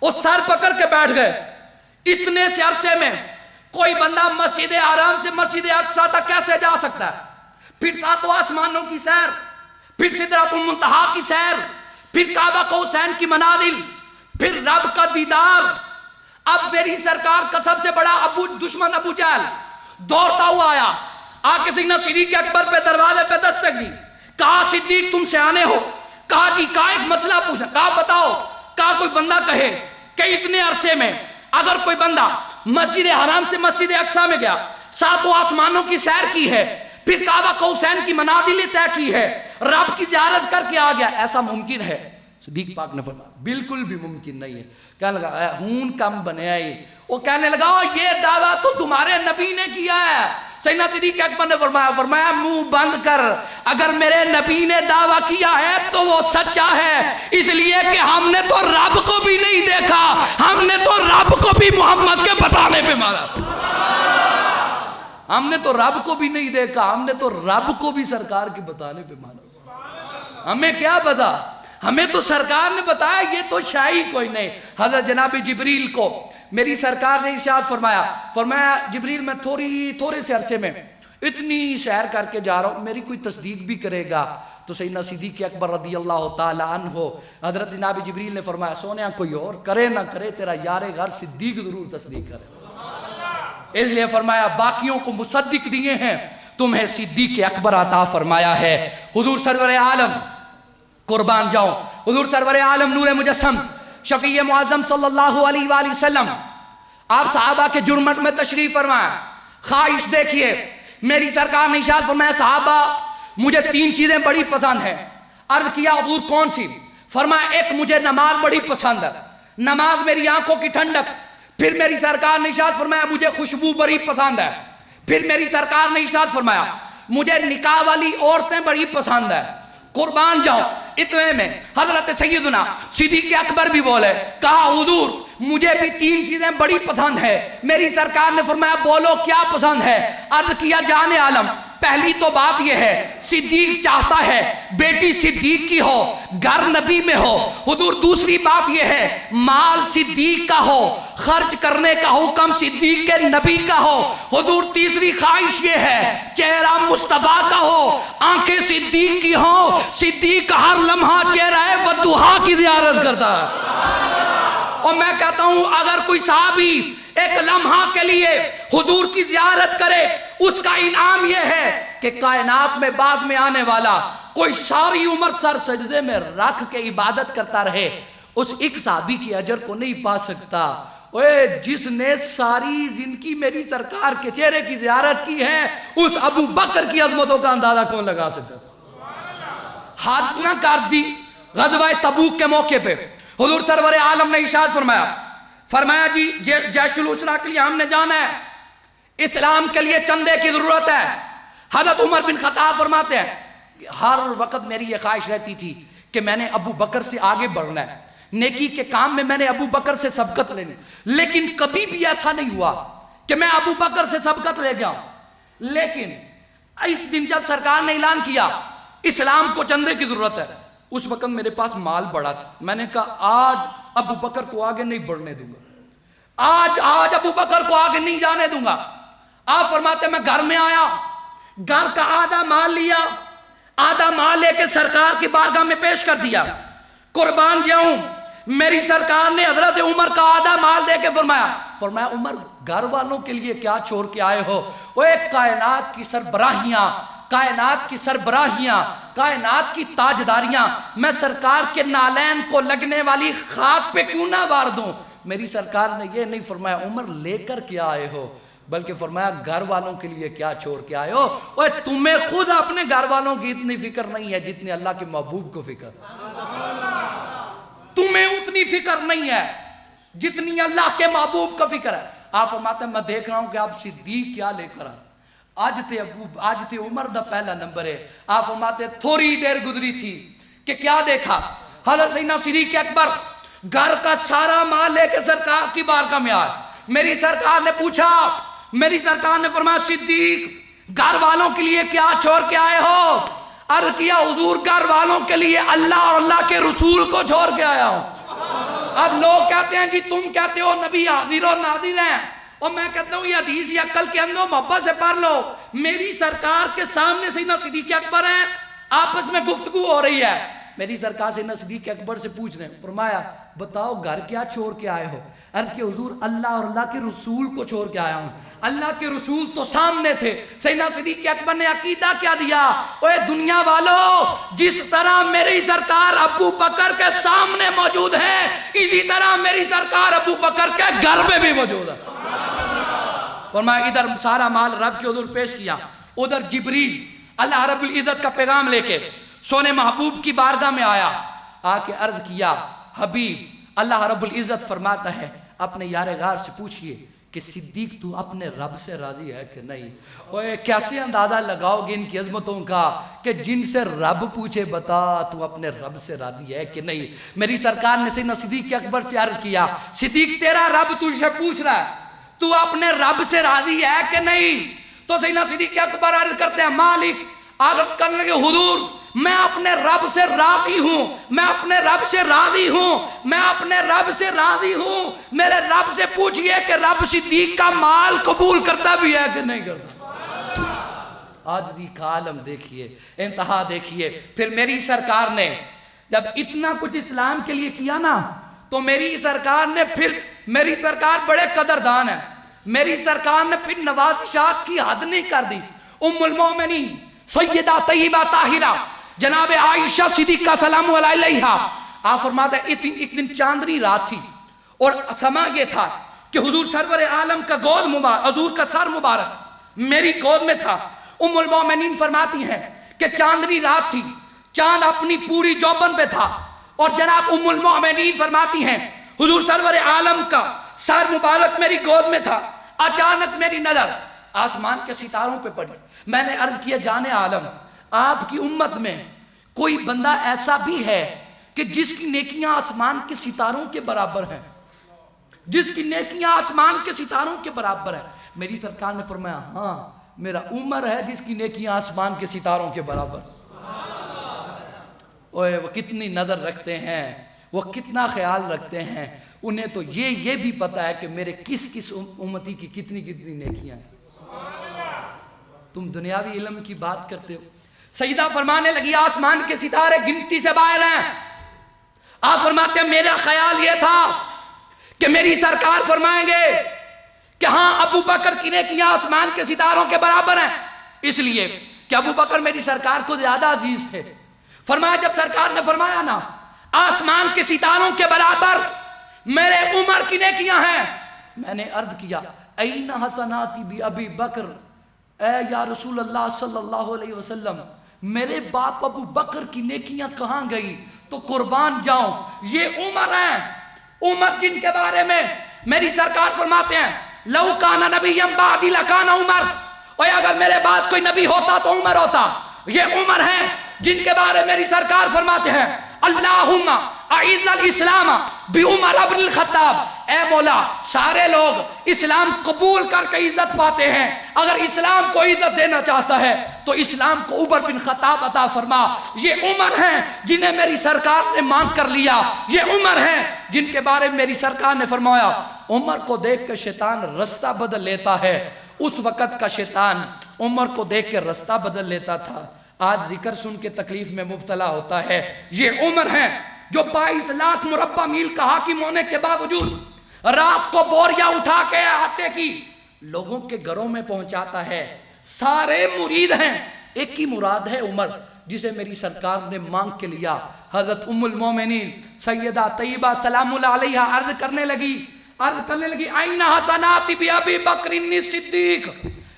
وہ سر پکڑ کے بیٹھ گئے۔ اتنے سے عرصے میں کوئی بندہ مسجد حرام سے مسجد اقصیٰ تک کیسے جا سکتا ہے؟ پھر ساتوں آسمانوں کی سیر، پھر سدرۃ المنتہا کی سیر، پھر کعبہ قوسین کی منازل، پھر رب کا دیدار۔ اب میری سرکار کا سب سے بڑا دشمن ابو جہل دوڑتا ہوا آیا، آ کے سیدنا صدیق اکبر پہ دروازے پہ دستک دی، کہا صدیق تم سیانے ہو، کہا جی کہا ایک مسئلہ پوچھا، کہا بتاؤ، کہا کوئی بندہ کہے کہ اتنے عرصے میں اگر کوئی بندہ مسجد حرام سے مسجد اقصیٰ میں گیا، ساتوں آسمانوں کی سیر کی ہے، پھر کعبہ قوسین کی منازل طے کی ہے، رب کی زیارت کر کے آ گیا، ایسا ممکن ہے؟ صدیق پاک نے فرمایا بالکل بھی ممکن نہیں ہے۔ کہنے لگا ہون کم بنے آئی، وہ کہنے لگا یہ دعویٰ تو تمہارے نبی نے کیا ہے۔ سیدنا صدیق اکبر نے فرمایا منہ بند کر، اگر میرے نبی نے دعویٰ کیا ہے تو وہ سچا ہے، اس لیے کہ ہم نے تو رب کو بھی نہیں دیکھا، ہم نے تو رب کو بھی محمد کے بتانے پہ مانا، ہم نے تو رب کو بھی نہیں دیکھا، ہم نے تو رب کو بھی سرکار کے بتانے پہ مانا۔ ہمیں کیا پتا، ہمیں تو سرکار نے بتایا، یہ تو شاہی کوئی نہیں۔ حضرت جناب جبریل کو میری سرکار نے ارشاد فرمایا جبریل میں تھوڑے سے عرصے میں اتنی سیر کر کے جا رہا ہوں، میری کوئی تصدیق بھی کرے گا؟ تو سیدنا صدیق اکبر رضی اللہ تعالیٰ عنہ حضرت جناب جبریل نے فرمایا سونیا کوئی اور کرے نہ کرے، تیرا یار غر صدیق ضرور تصدیق کرے۔ اس لیے فرمایا باقیوں کو مصدق دیے ہیں، تمہیں صدیق اکبر عطا فرمایا ہے۔ حضور سرور عالم قربان جاؤں، حضور سرور عالم نور مجسم شفیع معظم صلی اللہ علیہ وآلہ وسلم آپ صحابہ کے جرمٹ میں تشریف فرمایا۔ خواہش دیکھیے، میری سرکار نے ارشاد فرمایا صحابہ مجھے 3 چیزیں بڑی پسند ہیں۔ عرض کیا حضور کون سی؟ فرمایا ایک مجھے نماز بڑی پسند ہے، نماز میری آنکھوں کی ٹھنڈک۔ پھر میری سرکار نے ارشاد فرمایا مجھے خوشبو بڑی پسند ہے۔ پھر میری سرکار نے ارشاد فرمایا مجھے نکاح والی عورتیں بڑی پسند ہے۔ قربان جاؤ، اتنے میں حضرت سیدنا صدیق اکبر بھی بولے، کہا حضور مجھے بھی 3 چیزیں بڑی پسند ہے۔ میری سرکار نے فرمایا بولو کیا پسند ہے؟ عرض کیا جان عالم پہلی تو بات یہ ہے صدیق چاہتا ہے بیٹی صدیق کی ہو، گھر نبی میں ہو۔ حضور دوسری بات یہ ہے مال صدیق کا ہو، خرچ کرنے کا حکم صدیق کے نبی کا ہو۔ حضور تیسری خواہش یہ ہے چہرہ مصطفیٰ کا ہو، آنکھیں صدیق کی ہوں، صدیق ہر لمحہ چہرہ ودھا کی زیارت کرتا ہے۔ اور میں کہتا ہوں اگر کوئی صحابی ایک لمحہ کے لیے حضور کی زیارت کرے، اس کا انعام یہ ہے کہ کائنات میں بعد میں آنے والا کوئی ساری عمر سر سجدے میں رکھ کے عبادت کرتا رہے، اس ایک صحابی کی اجر کو نہیں پا سکتا۔ جس نے ساری زندگی میری سرکار کے چہرے کی زیارت کی ہے، اس ابو بکر کی عظمتوں کا اندازہ کون لگا سکتا؟ حد نہ کر دی غزوہ تبوک کے موقع پہ حضور سرور عالم نے ارشاد فرمایا جی جیش الاسرا کے لیے ہم نے جانا ہے، اسلام کے لیے چندے کی ضرورت ہے۔ حضرت عمر بن خطاب فرماتے ہیں ہر وقت میری یہ خواہش رہتی تھی کہ میں نے ابو بکر سے آگے بڑھنا ہے، نیکی کے کام میں میں نے ابو بکر سے سبقت لینی، لیکن کبھی بھی ایسا نہیں ہوا کہ میں ابو بکر سے سبقت لے گیا۔ لیکن اس دن جب سرکار نے اعلان کیا اسلام کو چندے کی ضرورت ہے، اس وقت میرے پاس مال بڑا تھا، میں نے کہا آج ابو بکر کو آگے نہیں بڑھنے دوں گا، آج ابو بکر کو آگے نہیں جانے دوں گا۔ آپ فرماتے میں گھر میں آیا، گھر کا آدھا مال لیا، آدھا مال لے کے سرکار کی بارگاہ میں پیش کر دیا، قربان جاؤں۔ میری سرکار نے حضرت عمر کا آدھا مال دے کے فرمایا عمر گھر والوں کے لیے کیا چھوڑ کے آئے ہو؟ وہ ایک کائنات کی سربراہیاں، کائنات کی سربراہیاں، کائنات کی تاجداریاں، میں سرکار کے نالین کو لگنے والی خاک پہ کیوں نہ وار دوں؟ میری سرکار نے یہ نہیں فرمایا عمر لے کر کیا آئے ہو، بلکہ فرمایا گھر والوں کے لیے کیا چھوڑ کے آئے ہو؟ اوہ تمہیں خود اپنے گھر والوں کی اتنی فکر نہیں ہے جتنی اللہ کے محبوب کو فکر، تمہیں اتنی فکر نہیں ہے جتنی اللہ کے محبوب کا فکر ہے۔ آپ فرماتے ہیں میں دیکھ رہا ہوں کہ آپ صدیق کیا لے کر آئے، آج تے عمر دا پہلا نمبر ہے۔ آپ فرماتے ہیں تھوڑی دیر گزری تھی کہ کیا دیکھا؟ حضرت سیدنا صدیق اکبر گھر کا سارا مال لے کے سرکار کی بارگاہ میں آئے۔ میری سرکار نے پوچھا، میری سرکار نے فرمایا صدیق گھر والوں کے لیے کیا چھوڑ کے آئے ہو؟ عرض کیا حضور گھر والوں کے لیے اللہ اور اللہ کے رسول کو چھوڑ کے آیا ہوں۔ اب لوگ کہتے ہیں جی تم کہتے ہو نبی حاضر و ناظر ہیں، اور میں کہتا ہوں یہ حدیث یا عقل کے اندر محبت سے پڑھ لو۔ میری سرکار کے سامنے سیدنا صدیق اکبر ہیں، آپس میں گفتگو ہو رہی ہے، میری سرکار سیدنا صدیق اکبر سے پوچھ رہے ہیں، فرمایا بتاؤ گھر کیا چھوڑ کے آئے ہو؟ عرض کہ حضور اللہ اور اللہ کے رسول کو چھوڑ کے آیا ہوں۔ اللہ کے رسول تو سامنے تھے۔ سیدنا صدیق اکبر نے عقیدہ کیا دیا؟ اوے دنیا والو، جس طرح میری سرکار ابو بکر کے سامنے موجود ہے، اسی طرح میری سرکار ابو بکر کے گھر میں بھی موجود ہے۔ فرمایا ادھر سارا مال رب کے حضور پیش کیا، ادھر جبریل اللہ رب العزت کا پیغام لے کے سونے محبوب کی بارگاہ میں آیا، آ کے عرض کیا حبیب اللہ رب العزت فرماتا ہے اپنے یار غار سے پوچھئے کہ صدیق تو اپنے رب سے راضی ہے کہ نہیں؟ اوہ کیسے اندازہ لگاؤ گے ان کی عظمتوں کا کہ جن سے رب پوچھے بتا تو اپنے رب سے راضی ہے کہ نہیں؟ میری سرکار نے سیدنا صدیق اکبر سے عرض کیا صدیق تیرا رب تجھے پوچھ رہا ہے تو اپنے رب سے راضی ہے کہ نہیں؟ تو سیدنا صدیق اکبر عرض کرتے ہیں مالک عرض کرنے کے حضور میں اپنے رب سے راضی ہوں، میں اپنے رب سے راضی ہوں، میں اپنے رب سے راضی ہوں، میرے رب سے پوچھئے کہ رب صدیق کا مال قبول کرتا بھی ہے کہ نہیں کرتا؟ آج کا عالم دیکھئے، انتہا دیکھئے۔ پھر میری سرکار نے جب اتنا کچھ اسلام کے لیے کیا نا تو میری سرکار بڑے قدردان ہیں، میری سرکار نے پھر نوازشات کی حد نہیں کر دی۔ ام المومنین سیدہ طیبہ طاہرہ جناب عائشہ صدیقہ سلام علیہا آپ فرماتے ہیں ایک دن چاندنی رات تھی اور سما یہ تھا کہ حضور سرور عالم کا گود مبارک، حضور کا سر مبارک میری گود میں تھا۔ ام المومنین فرماتی ہیں کہ چاندنی رات تھی، چاند اپنی پوری جوبن پہ تھا، اور جناب ام المومنین فرماتی ہیں حضور سرور عالم کا سر مبارک میری گود میں تھا، اچانک میری نظر آسمان کے ستاروں پہ پڑی۔ میں نے عرض کیا جانے عالم آپ کی امت میں کوئی بندہ ایسا بھی ہے کہ جس کی نیکیاں آسمان کے ستاروں کے برابر ہیں، جس کی نیکیاں آسمان کے ستاروں کے برابر ہیں؟ میری سرکار نے فرمایا ہاں میرا عمر ہے جس کی نیکیاں آسمان کے ستاروں کے برابر۔ اوہ وہ کتنی نظر رکھتے ہیں، وہ کتنا خیال رکھتے ہیں، انہیں تو یہ بھی پتا ہے کہ میرے کس امتی کی کتنی نیکیاں ہیں۔ تم دنیاوی علم کی بات کرتے ہو۔ سیدہ فرمانے لگی آسمان کے ستارے گنتی سے باہر ہیں۔ آپ فرماتے ہیں میرا خیال یہ تھا کہ میری سرکار فرمائیں گے کہ ہاں ابو بکر کی نیکیاں آسمان کے ستاروں کے برابر ہیں، اس لیے کہ ابو بکر میری سرکار کو زیادہ عزیز تھے۔ فرمایا جب سرکار نے فرمایا نا آسمان کے ستاروں کے برابر میرے عمر کی نیکیاں ہیں، میں نے عرض کیا این حسناتی بی ابی بکر، اے یا رسول اللہ صلی اللہ علیہ وسلم میرے باپ ابو بکر کی نیکیاں کہاں گئی؟ تو قربان جاؤں یہ عمر ہیں، عمر جن کے بارے میں میری سرکار فرماتے ہیں لو کانا نبی بعدی لکانا عمر، اور اگر میرے بعد کوئی نبی ہوتا تو عمر ہوتا۔ یہ عمر ہیں جن کے بارے میری سرکار فرماتے ہیں اللہم اعز الاسلام بعمر ابن الخطاب، اے مولا سارے لوگ اسلام قبول کر کے عزت پاتے ہیں، اگر اسلام کو عزت دینا چاہتا ہے تو اسلام کو عمر بن خطاب عطا فرما۔ یہ عمر ہیں جنہیں میری سرکار نے مانگ کر لیا، یہ عمر ہیں جن کے بارے میں میری سرکار نے فرمایا عمر کو دیکھ کے شیطان رستہ بدل لیتا ہے، اس وقت کا شیطان عمر کو دیکھ کے رستہ بدل لیتا تھا، آج ذکر سن کے تکلیف میں مبتلا ہوتا ہے۔ یہ عمر ہے جو 22 لاکھ مربع میل کا حاکم ہونے کے باوجود رات کو بوریا اٹھا کے آٹے کی لوگوں کے گھروں میں پہنچاتا ہے۔ سارے مرید ہیں، ایک ہی مراد ہے عمر، جسے میری سرکار نے مانگ کے لیا۔ حضرت ام المومنین سیدہ طیبہ سلام اللہ علیہا عرض کرنے لگی آئین حسنات بی ابی بکر صدیق،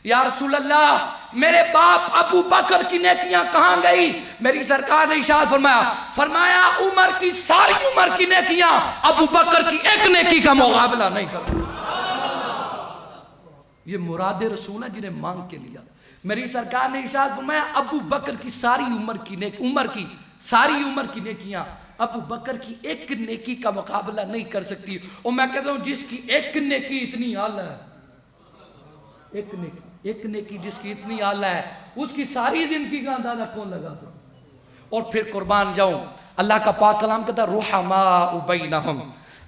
یا رسول اللہ میرے باپ ابو بکر کی نیکیاں کہاں گئی؟ میری سرکار نے ارشاد فرمایا عمر کی ساری عمر کی نیکیاں ابو بکر کی ایک نیکی کا مقابلہ نہیں کرتی۔ یہ مراد رسول ہے جنہیں مانگ کے لیا۔ میری سرکار نے ارشاد فرمایا ابو بکر کی ساری عمر کی ساری عمر کی نیکیاں ابو بکر کی ایک نیکی کا مقابلہ نہیں کر سکتی۔ اور میں کہتا ہوں جس کی ایک نیکی اتنی اعلیٰ ہے، ایک نیکی جس کی اتنی اعلیٰ ہے، اس کی ساری زندگی کا اندازہ کون لگا سکتا؟ اور پھر قربان جاؤں، اللہ کا پاک کلام کہتا ہے رحماء بینہم،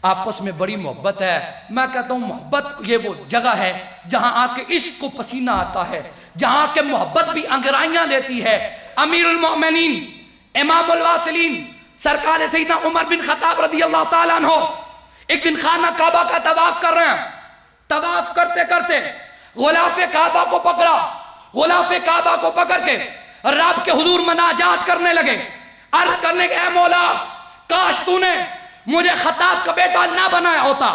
آپس میں بڑی محبت ہے۔ میں کہتا ہوں محبت یہ وہ جگہ ہے جہاں آ کے عشق کو پسینہ آتا ہے، جہاں آ کے محبت بھی انگرائیاں لیتی ہے۔ امیر المؤمنین امام الواصلین سرکار سیدنا عمر بن خطاب رضی اللہ تعالیٰ عنہ ایک دن خانہ کعبہ کا طواف کر رہے ہیں، طواف کرتے کرتے غلاف کعبہ کو پکڑا، غلاف کعبہ کو پکڑ کے رب کے حضور مناجات کرنے لگے، عرض کرنے کے اے مولا کاش تو نے مجھے خطاب کا بیٹا نہ بنایا ہوتا،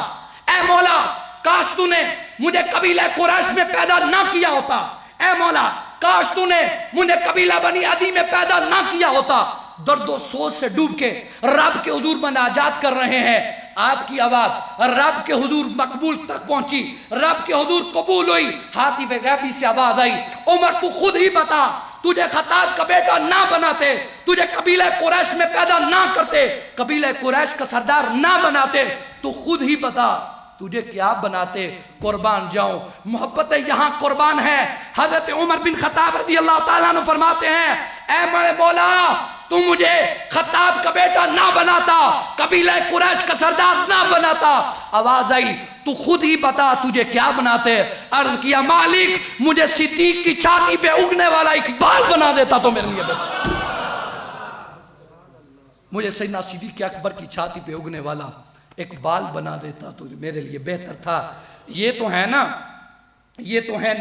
اے مولا کاش تو نے مجھے قبیلہ قریش میں پیدا نہ کیا ہوتا، اے مولا کاش تو نے مجھے قبیلہ بنی عدی میں پیدا نہ کیا ہوتا۔ درد و سوز سے ڈوب کے رب کے حضور مناجات کر رہے ہیں، آپ کی آواز رب کے حضور مقبول تک پہنچی، رب کے حضور قبول ہوئی، ہاتف غیبی سے آواز آئی عمر تو خود ہی بتا، تجھے خطاب کا بیٹا نہ بناتے، تجھے قبیلہ قریش میں پیدا نہ کرتے، قبیلہ قریش کا سردار نہ بناتے، تو خود ہی بتا تجھے کیا بناتے؟ قربان جاؤں، محبت یہاں قربان ہے۔ حضرت عمر بن خطاب رضی اللہ تعالیٰ عنہ فرماتے ہیں اے میرے مولا تو مجھے خطاب کا بیٹا نہ بناتا، قبیلہ قریش کا سردار نہ بناتا، آواز آئی تو خود ہی بتا تجھے کیا بناتے؟ عرض کیا مالک مجھے صدیق کی چھاتی پہ اگنے والا اقبال بنا دیتا تو میرے لیے بہتر، مجھے سیدنا صدیق اکبر کی چھاتی پہ اگنے والا اقبال بنا دیتا تو میرے لیے بہتر تھا۔ یہ تو ہے نا، یہ تو ہیں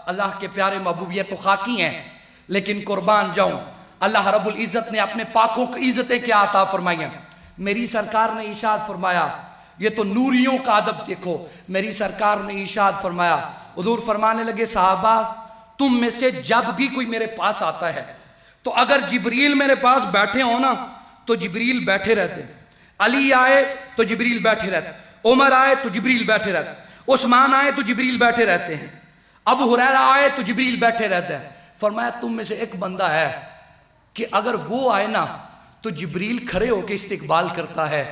اللہ کے پیارے محبوب، یہ تو خاکی ہیں، لیکن قربان جاؤں اللہ رب العزت نے اپنے پاکوں کی عزتیں کیا عطا فرمائی ہیں۔ میری سرکار نے ارشاد فرمایا، یہ تو نوریوں کا ادب دیکھو، میری سرکار نے ارشاد فرمایا، حضور فرمانے لگے صحابہ تم میں سے جب بھی کوئی میرے پاس آتا ہے تو اگر جبریل میرے پاس بیٹھے ہو نا تو جبریل بیٹھے رہتے، علی آئے تو جبریل بیٹھے رہتے، عمر آئے تو جبریل بیٹھے رہتے، عثمان آئے تو جبریل بیٹھے رہتے ہیں، ابو ہریرہ آئے تو جبریل بیٹھے رہتے ہیں۔ فرمایا تم میں سے ایک بندہ ہے کہ اگر وہ آئے نا تو جبریل کھڑے ہو کے استقبال کرتا ہے۔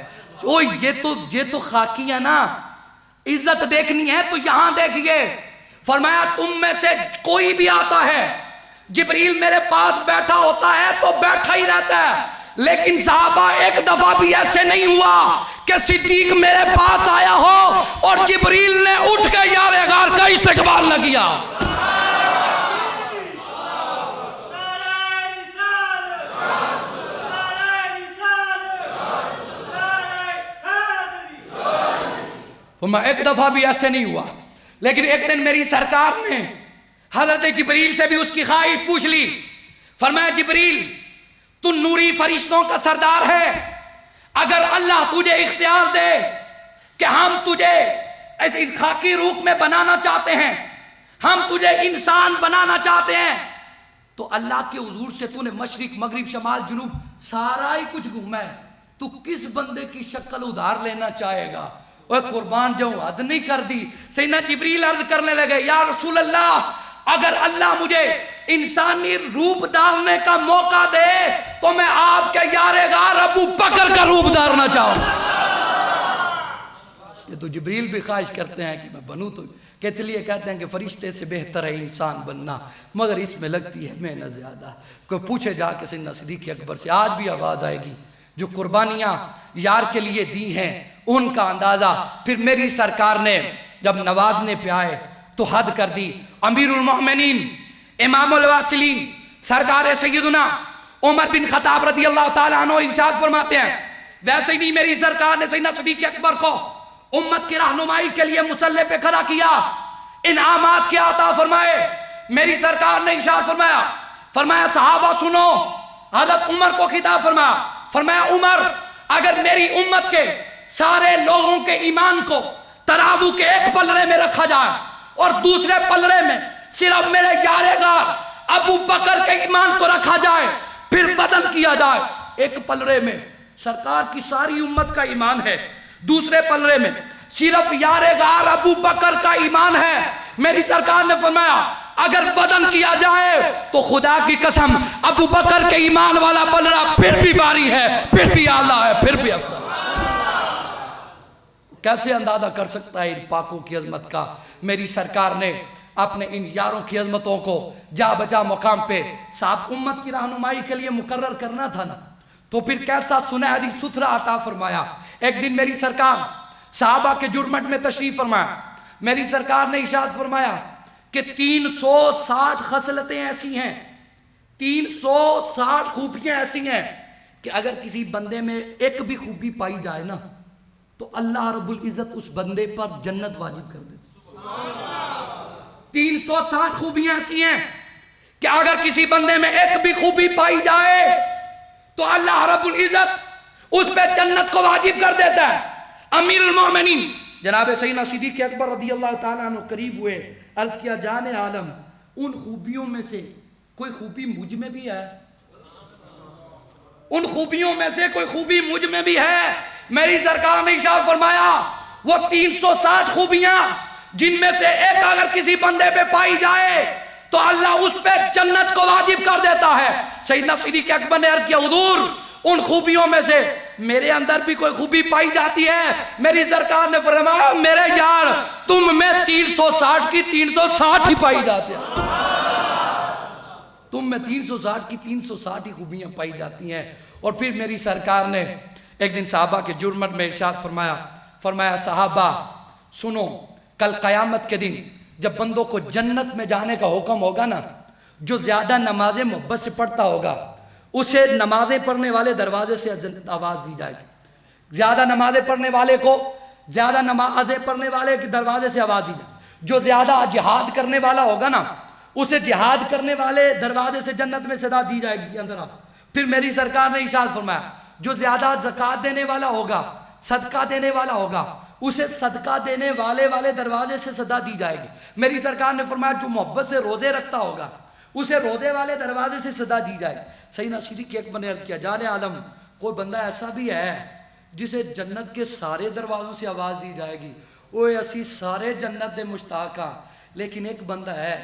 او یہ تو خاکی ہے نا، عزت دیکھنی ہے تو یہاں دیکھیے۔ فرمایا تم میں سے کوئی بھی آتا ہے جبریل میرے پاس بیٹھا ہوتا ہے تو بیٹھا ہی رہتا ہے، لیکن صحابہ ایک دفعہ بھی ایسے نہیں ہوا کہ صدیق میرے پاس آیا ہو اور جبریل نے اٹھ کے یار غار کا استقبال نہ کیا۔ ایک دفعہ بھی ایسے نہیں ہوا، لیکن ایک دن میری سرکار نے حضرت جبریل سے بھی اس کی خواہش پوچھ لی۔ فرمایا جبریل تو نوری فرشتوں کا سردار ہے، اگر اللہ تجھے اختیار دے کہ ہم تجھے ایسے خاکی روپ میں بنانا چاہتے ہیں، ہم تجھے انسان بنانا چاہتے ہیں، تو اللہ کے حضور سے تو نے مشرق مغرب شمال جنوب سارا ہی کچھ گھوما ہے، تو کس بندے کی شکل ادھار لینا چاہے گا؟ اور قربان جاؤں حد نہیں کر دی۔ سیدنا جبریل عرض کرنے لگے یا رسول اللہ اگر اللہ مجھے انسانی روپ ڈالنے کا موقع دے تو میں آپ کے یار غار ابو بکر کا روپ دھارنا چاہوں۔ یہ تو جبریل بھی خواہش کرتے ہیں کہ میں بنوں، تو اس لیے کہتے ہیں کہ فرشتے سے بہتر ہے انسان بننا، مگر اس میں لگتی ہے محنت زیادہ۔ کوئی پوچھے جا کے سیدنا صدیق اکبر سے، آج بھی آواز آئے گی جو قربانیاں یار کے لیے دی ہیں ان کا اندازہ۔ پھر میری سرکار نے جب نوازنے پہ آئے تو حد کر دی۔ امیر المومنین امام الواصلین سرکار سیدنا عمر بن خطاب رضی اللہ تعالیٰ عنہ ارشاد فرماتے ہیں، ویسے ہی نہیں میری سرکار نے سیدنا صدیق اکبر کو امت کی رہنمائی کے لیے مصلی پہ کھڑا کیا، انعامات کیا عطا فرمائے۔ میری سرکار نے ارشاد فرمایا صحابہ سنو، حضرت عمر کو خطاب فرمایا عمر اگر میری امت کے سارے لوگوں کے ایمان کو ترازو کے ایک پلڑے میں رکھا جائے اور دوسرے پلڑے میں صرف میرے یار غار ابو بکر کے ایمان کو رکھا جائے، پھر وزن کیا جائے، ایک پلڑے میں سرکار کی ساری امت کا ایمان ہے، دوسرے پلڑے میں صرف یار غار ابو بکر کا ایمان ہے، میری سرکار نے فرمایا اگر وزن کیا جائے تو خدا کی قسم ابو بکر کے ایمان والا پلڑا پھر بھی باری ہے، پھر بھی اعلیٰ ہے، پھر بھی افضل۔ کیسے اندازہ کر سکتا ہے ان پاکوں کی عظمت کا؟ میری سرکار نے اپنے ان یاروں کی عظمتوں کو جا بجا مقام پہ صاحب امت کی رہنمائی کے لیے مقرر کرنا تھا نا، تو پھر کیسا سنہری ستھرا عطا فرمایا۔ ایک دن میری سرکار صحابہ کے جرمٹ میں تشریف فرمایا، میری سرکار نے ارشاد فرمایا کہ 360 خصلتیں ایسی ہیں، 360 خوبیاں ایسی ہیں کہ اگر کسی بندے میں ایک بھی خوبی پائی جائے نا تو اللہ رب العزت اس بندے پر جنت واجب کر دے۔ 360 خوبیاں ایسی ہیں کہ اگر کسی بندے میں ایک بھی خوبی پائی جائے تو اللہ رب العزت اس پہ جنت کو واجب کر دیتا ہے۔ امیر المومنین جناب سیدنا صدیق اکبر رضی اللہ تعالیٰ عنہ قریب ہوئے، عرض کیا جان عالم ان خوبیوں میں سے کوئی خوبی مجھ میں بھی ہے؟ ان خوبیوں میں سے کوئی خوبی مجھ میں بھی ہے؟ میری سرکار نے ارشاد فرمایا وہ 360 خوبیاں جن میں سے ایک اگر کسی بندے پہ پائی جائے تو اللہ اس پہ جنت کو واجب کر دیتا ہے۔ سیدنا صدیق اکبر نے عرض کیا حضور ان خوبیوں میں سے میرے اندر بھی کوئی خوبی پائی جاتی ہے؟ میری سرکار نے فرمایا میرے یار تم میں 360 کی 360 ہی پائی جاتی ہے، تم میں 360 کی 360 ہی خوبیاں پائی جاتی ہیں۔ اور پھر میری سرکار نے ایک دن صحابہ کے جرمٹ میں ارشاد فرمایا صحابہ سنو، کل قیامت کے دن جب بندوں کو جنت میں جانے کا حکم ہوگا نا، جو زیادہ نمازیں محبت سے پڑھتا ہوگا اسے نمازیں پڑھنے والے دروازے سے آواز دی جائے گی، زیادہ نمازیں پڑھنے والے کو زیادہ نمازیں پڑھنے والے کے دروازے سے آواز دی جائے، جو زیادہ جہاد کرنے والا ہوگا نا اسے جہاد کرنے والے دروازے سے جنت میں صدا دی جائے گی اندر آ۔ پھر میری سرکار نے ارشاد فرمایا جو زیادہ زکوٰۃ دینے والا ہوگا، صدقہ دینے والا ہوگا، اسے صدقہ دینے والے دروازے سے صدا دی جائے گی۔ میری سرکار نے فرمایا جو محبت سے روزے رکھتا ہوگا اسے روزے والے دروازے سے صدا دی جائے گی۔ سیدنا صدیق اکبر نے عرض کیا جان عالم کوئی بندہ ایسا بھی ہے جسے جنت کے سارے دروازوں سے آواز دی جائے گی؟ اوے اسی سارے جنت دے مشتاق ہاں، لیکن ایک بندہ ہے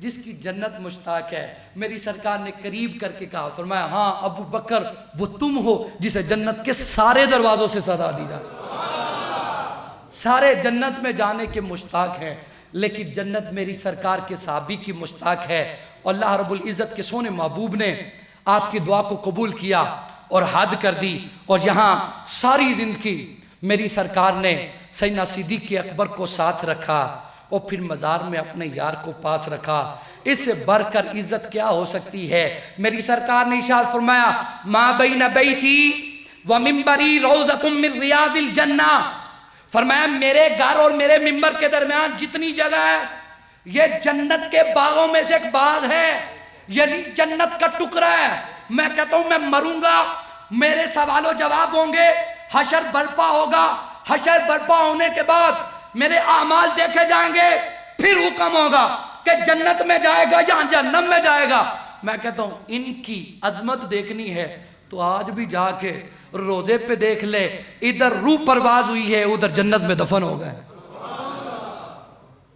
جس کی جنت مشتاق ہے۔ میری سرکار نے قریب کر کے کہا، فرمایا ہاں ابو بکر وہ تم ہو جسے جنت کے سارے دروازوں سے صدا دی جائے۔ سارے جنت میں جانے کے مشتاق ہیں، لیکن جنت میری سرکار کے صحابی کی مشتاق ہے۔ اللہ رب العزت کے سونے محبوب نے آپ کی دعا کو قبول کیا اور حد کر دی، اور یہاں ساری زندگی میری سرکار نے سیدنا صدیق اکبر کو ساتھ رکھا اور پھر مزار میں اپنے یار کو پاس رکھا۔ اس سے بڑھ کر عزت کیا ہو سکتی ہے؟ میری سرکار نے ارشاد فرمایا ما بین بیتی و منبری روضۃ من ریاض الجنہ، فرمایا میرے گھر اور میرے منبر کے درمیان جتنی جگہ ہے یہ جنت کے باغوں میں سے ایک باغ ہے، یعنی جنت کا ٹکڑا ہے۔ میں کہتا ہوں میں مروں گا، میرے سوال و جواب ہوں گے، حشر برپا ہوگا، حشر برپا ہونے کے بعد میرے اعمال دیکھے جائیں گے، پھر حکم ہوگا کہ جنت میں جائے گا یا جہنم میں جائے گا۔ میں کہتا ہوں ان کی عظمت دیکھنی ہے تو آج بھی جا کے روضے پہ دیکھ لے، ادھر روح پرواز ہوئی ہے ادھر جنت میں دفن ہو گئے،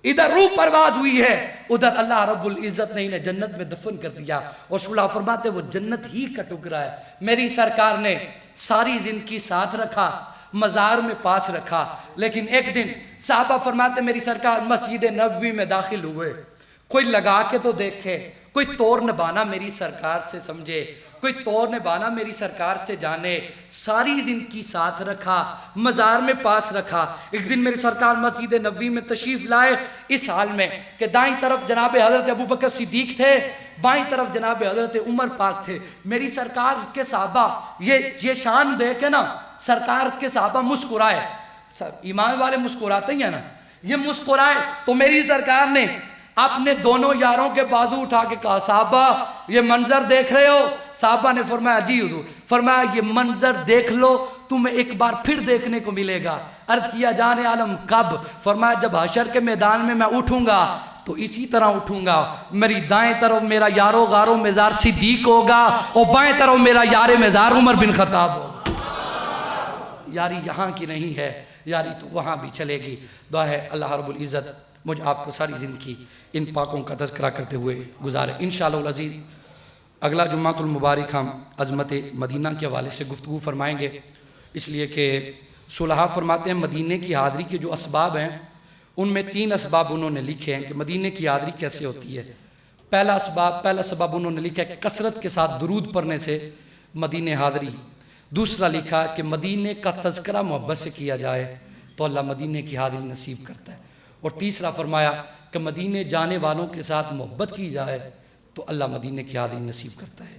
ادھر روح پرواز ہوئی ہے ادھر اللہ رب العزت نے انہیں جنت میں دفن کر دیا۔ اور صلح فرماتے وہ جنت ہی کا ٹکڑا ہے۔ میری سرکار نے ساری زندگی ساتھ رکھا، مزار میں پاس رکھا، لیکن ایک دن صحابہ فرماتے میری سرکار مسجد نبوی میں داخل ہوئے، کوئی لگا کے تو دیکھے، کوئی توڑ نبھانا میری سرکار سے سمجھے، کوئی طور نبھانا میری سرکار سے جانے، ساری زندگی ساتھ رکھا، مزار میں پاس رکھا۔ ایک دن میری سرکار مسجد نبوی میں تشریف لائے اس حال میں کہ دائیں طرف جناب حضرت ابوبکر صدیق تھے، بائیں طرف جناب حضرت عمر پاک تھے۔ میری سرکار کے صحابہ یہ شان دے کے نا سرکار کے صحابہ مسکرائے، ایمان والے مسکراتے ہی ہیں نا، یہ مسکرائے تو میری سرکار نے اپنے دونوں یاروں کے بازو اٹھا کے کہا صحابہ یہ منظر دیکھ رہے ہو؟ صحابہ نے فرمایا جی حضور۔ فرمایا یہ منظر دیکھ لو، تمہیں ایک بار پھر دیکھنے کو ملے گا۔ عرض کیا جان عالم کب؟ فرمایا جب حشر کے میدان میں اٹھوں گا تو اسی طرح اٹھوں گا، میری دائیں طرف میرا یارو غارو مزار صدیق ہوگا اور بائیں طرف میرا یار مزار عمر بن خطاب ہوگا۔ یاری یہاں کی نہیں ہے، یاری تو وہاں بھی چلے گی۔ دعا ہے اللہ رب العزت مجھ آپ کو ساری زندگی ان پاکوں کا تذکرہ کرتے ہوئے گزارے۔ انشاءاللہ العزیز اگلا جمعۃ المبارک ہم عظمت مدینہ کے حوالے سے گفتگو فرمائیں گے، اس لیے کہ صلحاء فرماتے ہیں مدینے کی حاضری کے جو اسباب ہیں ان میں 3 اسباب انہوں نے لکھے ہیں کہ مدینے کی حاضری کیسے ہوتی ہے۔ پہلا سبب انہوں نے لکھا ہے کثرت کے ساتھ درود پڑھنے سے مدینے حاضری۔ دوسرا لکھا کہ مدینے کا تذکرہ محبت سے کیا جائے تو اللہ مدینے کی حاضری نصیب کرتا ہے۔ اور تیسرا فرمایا کہ مدینے جانے والوں کے ساتھ محبت کی جائے تو اللہ مدینے کی حاضری نصیب کرتا ہے۔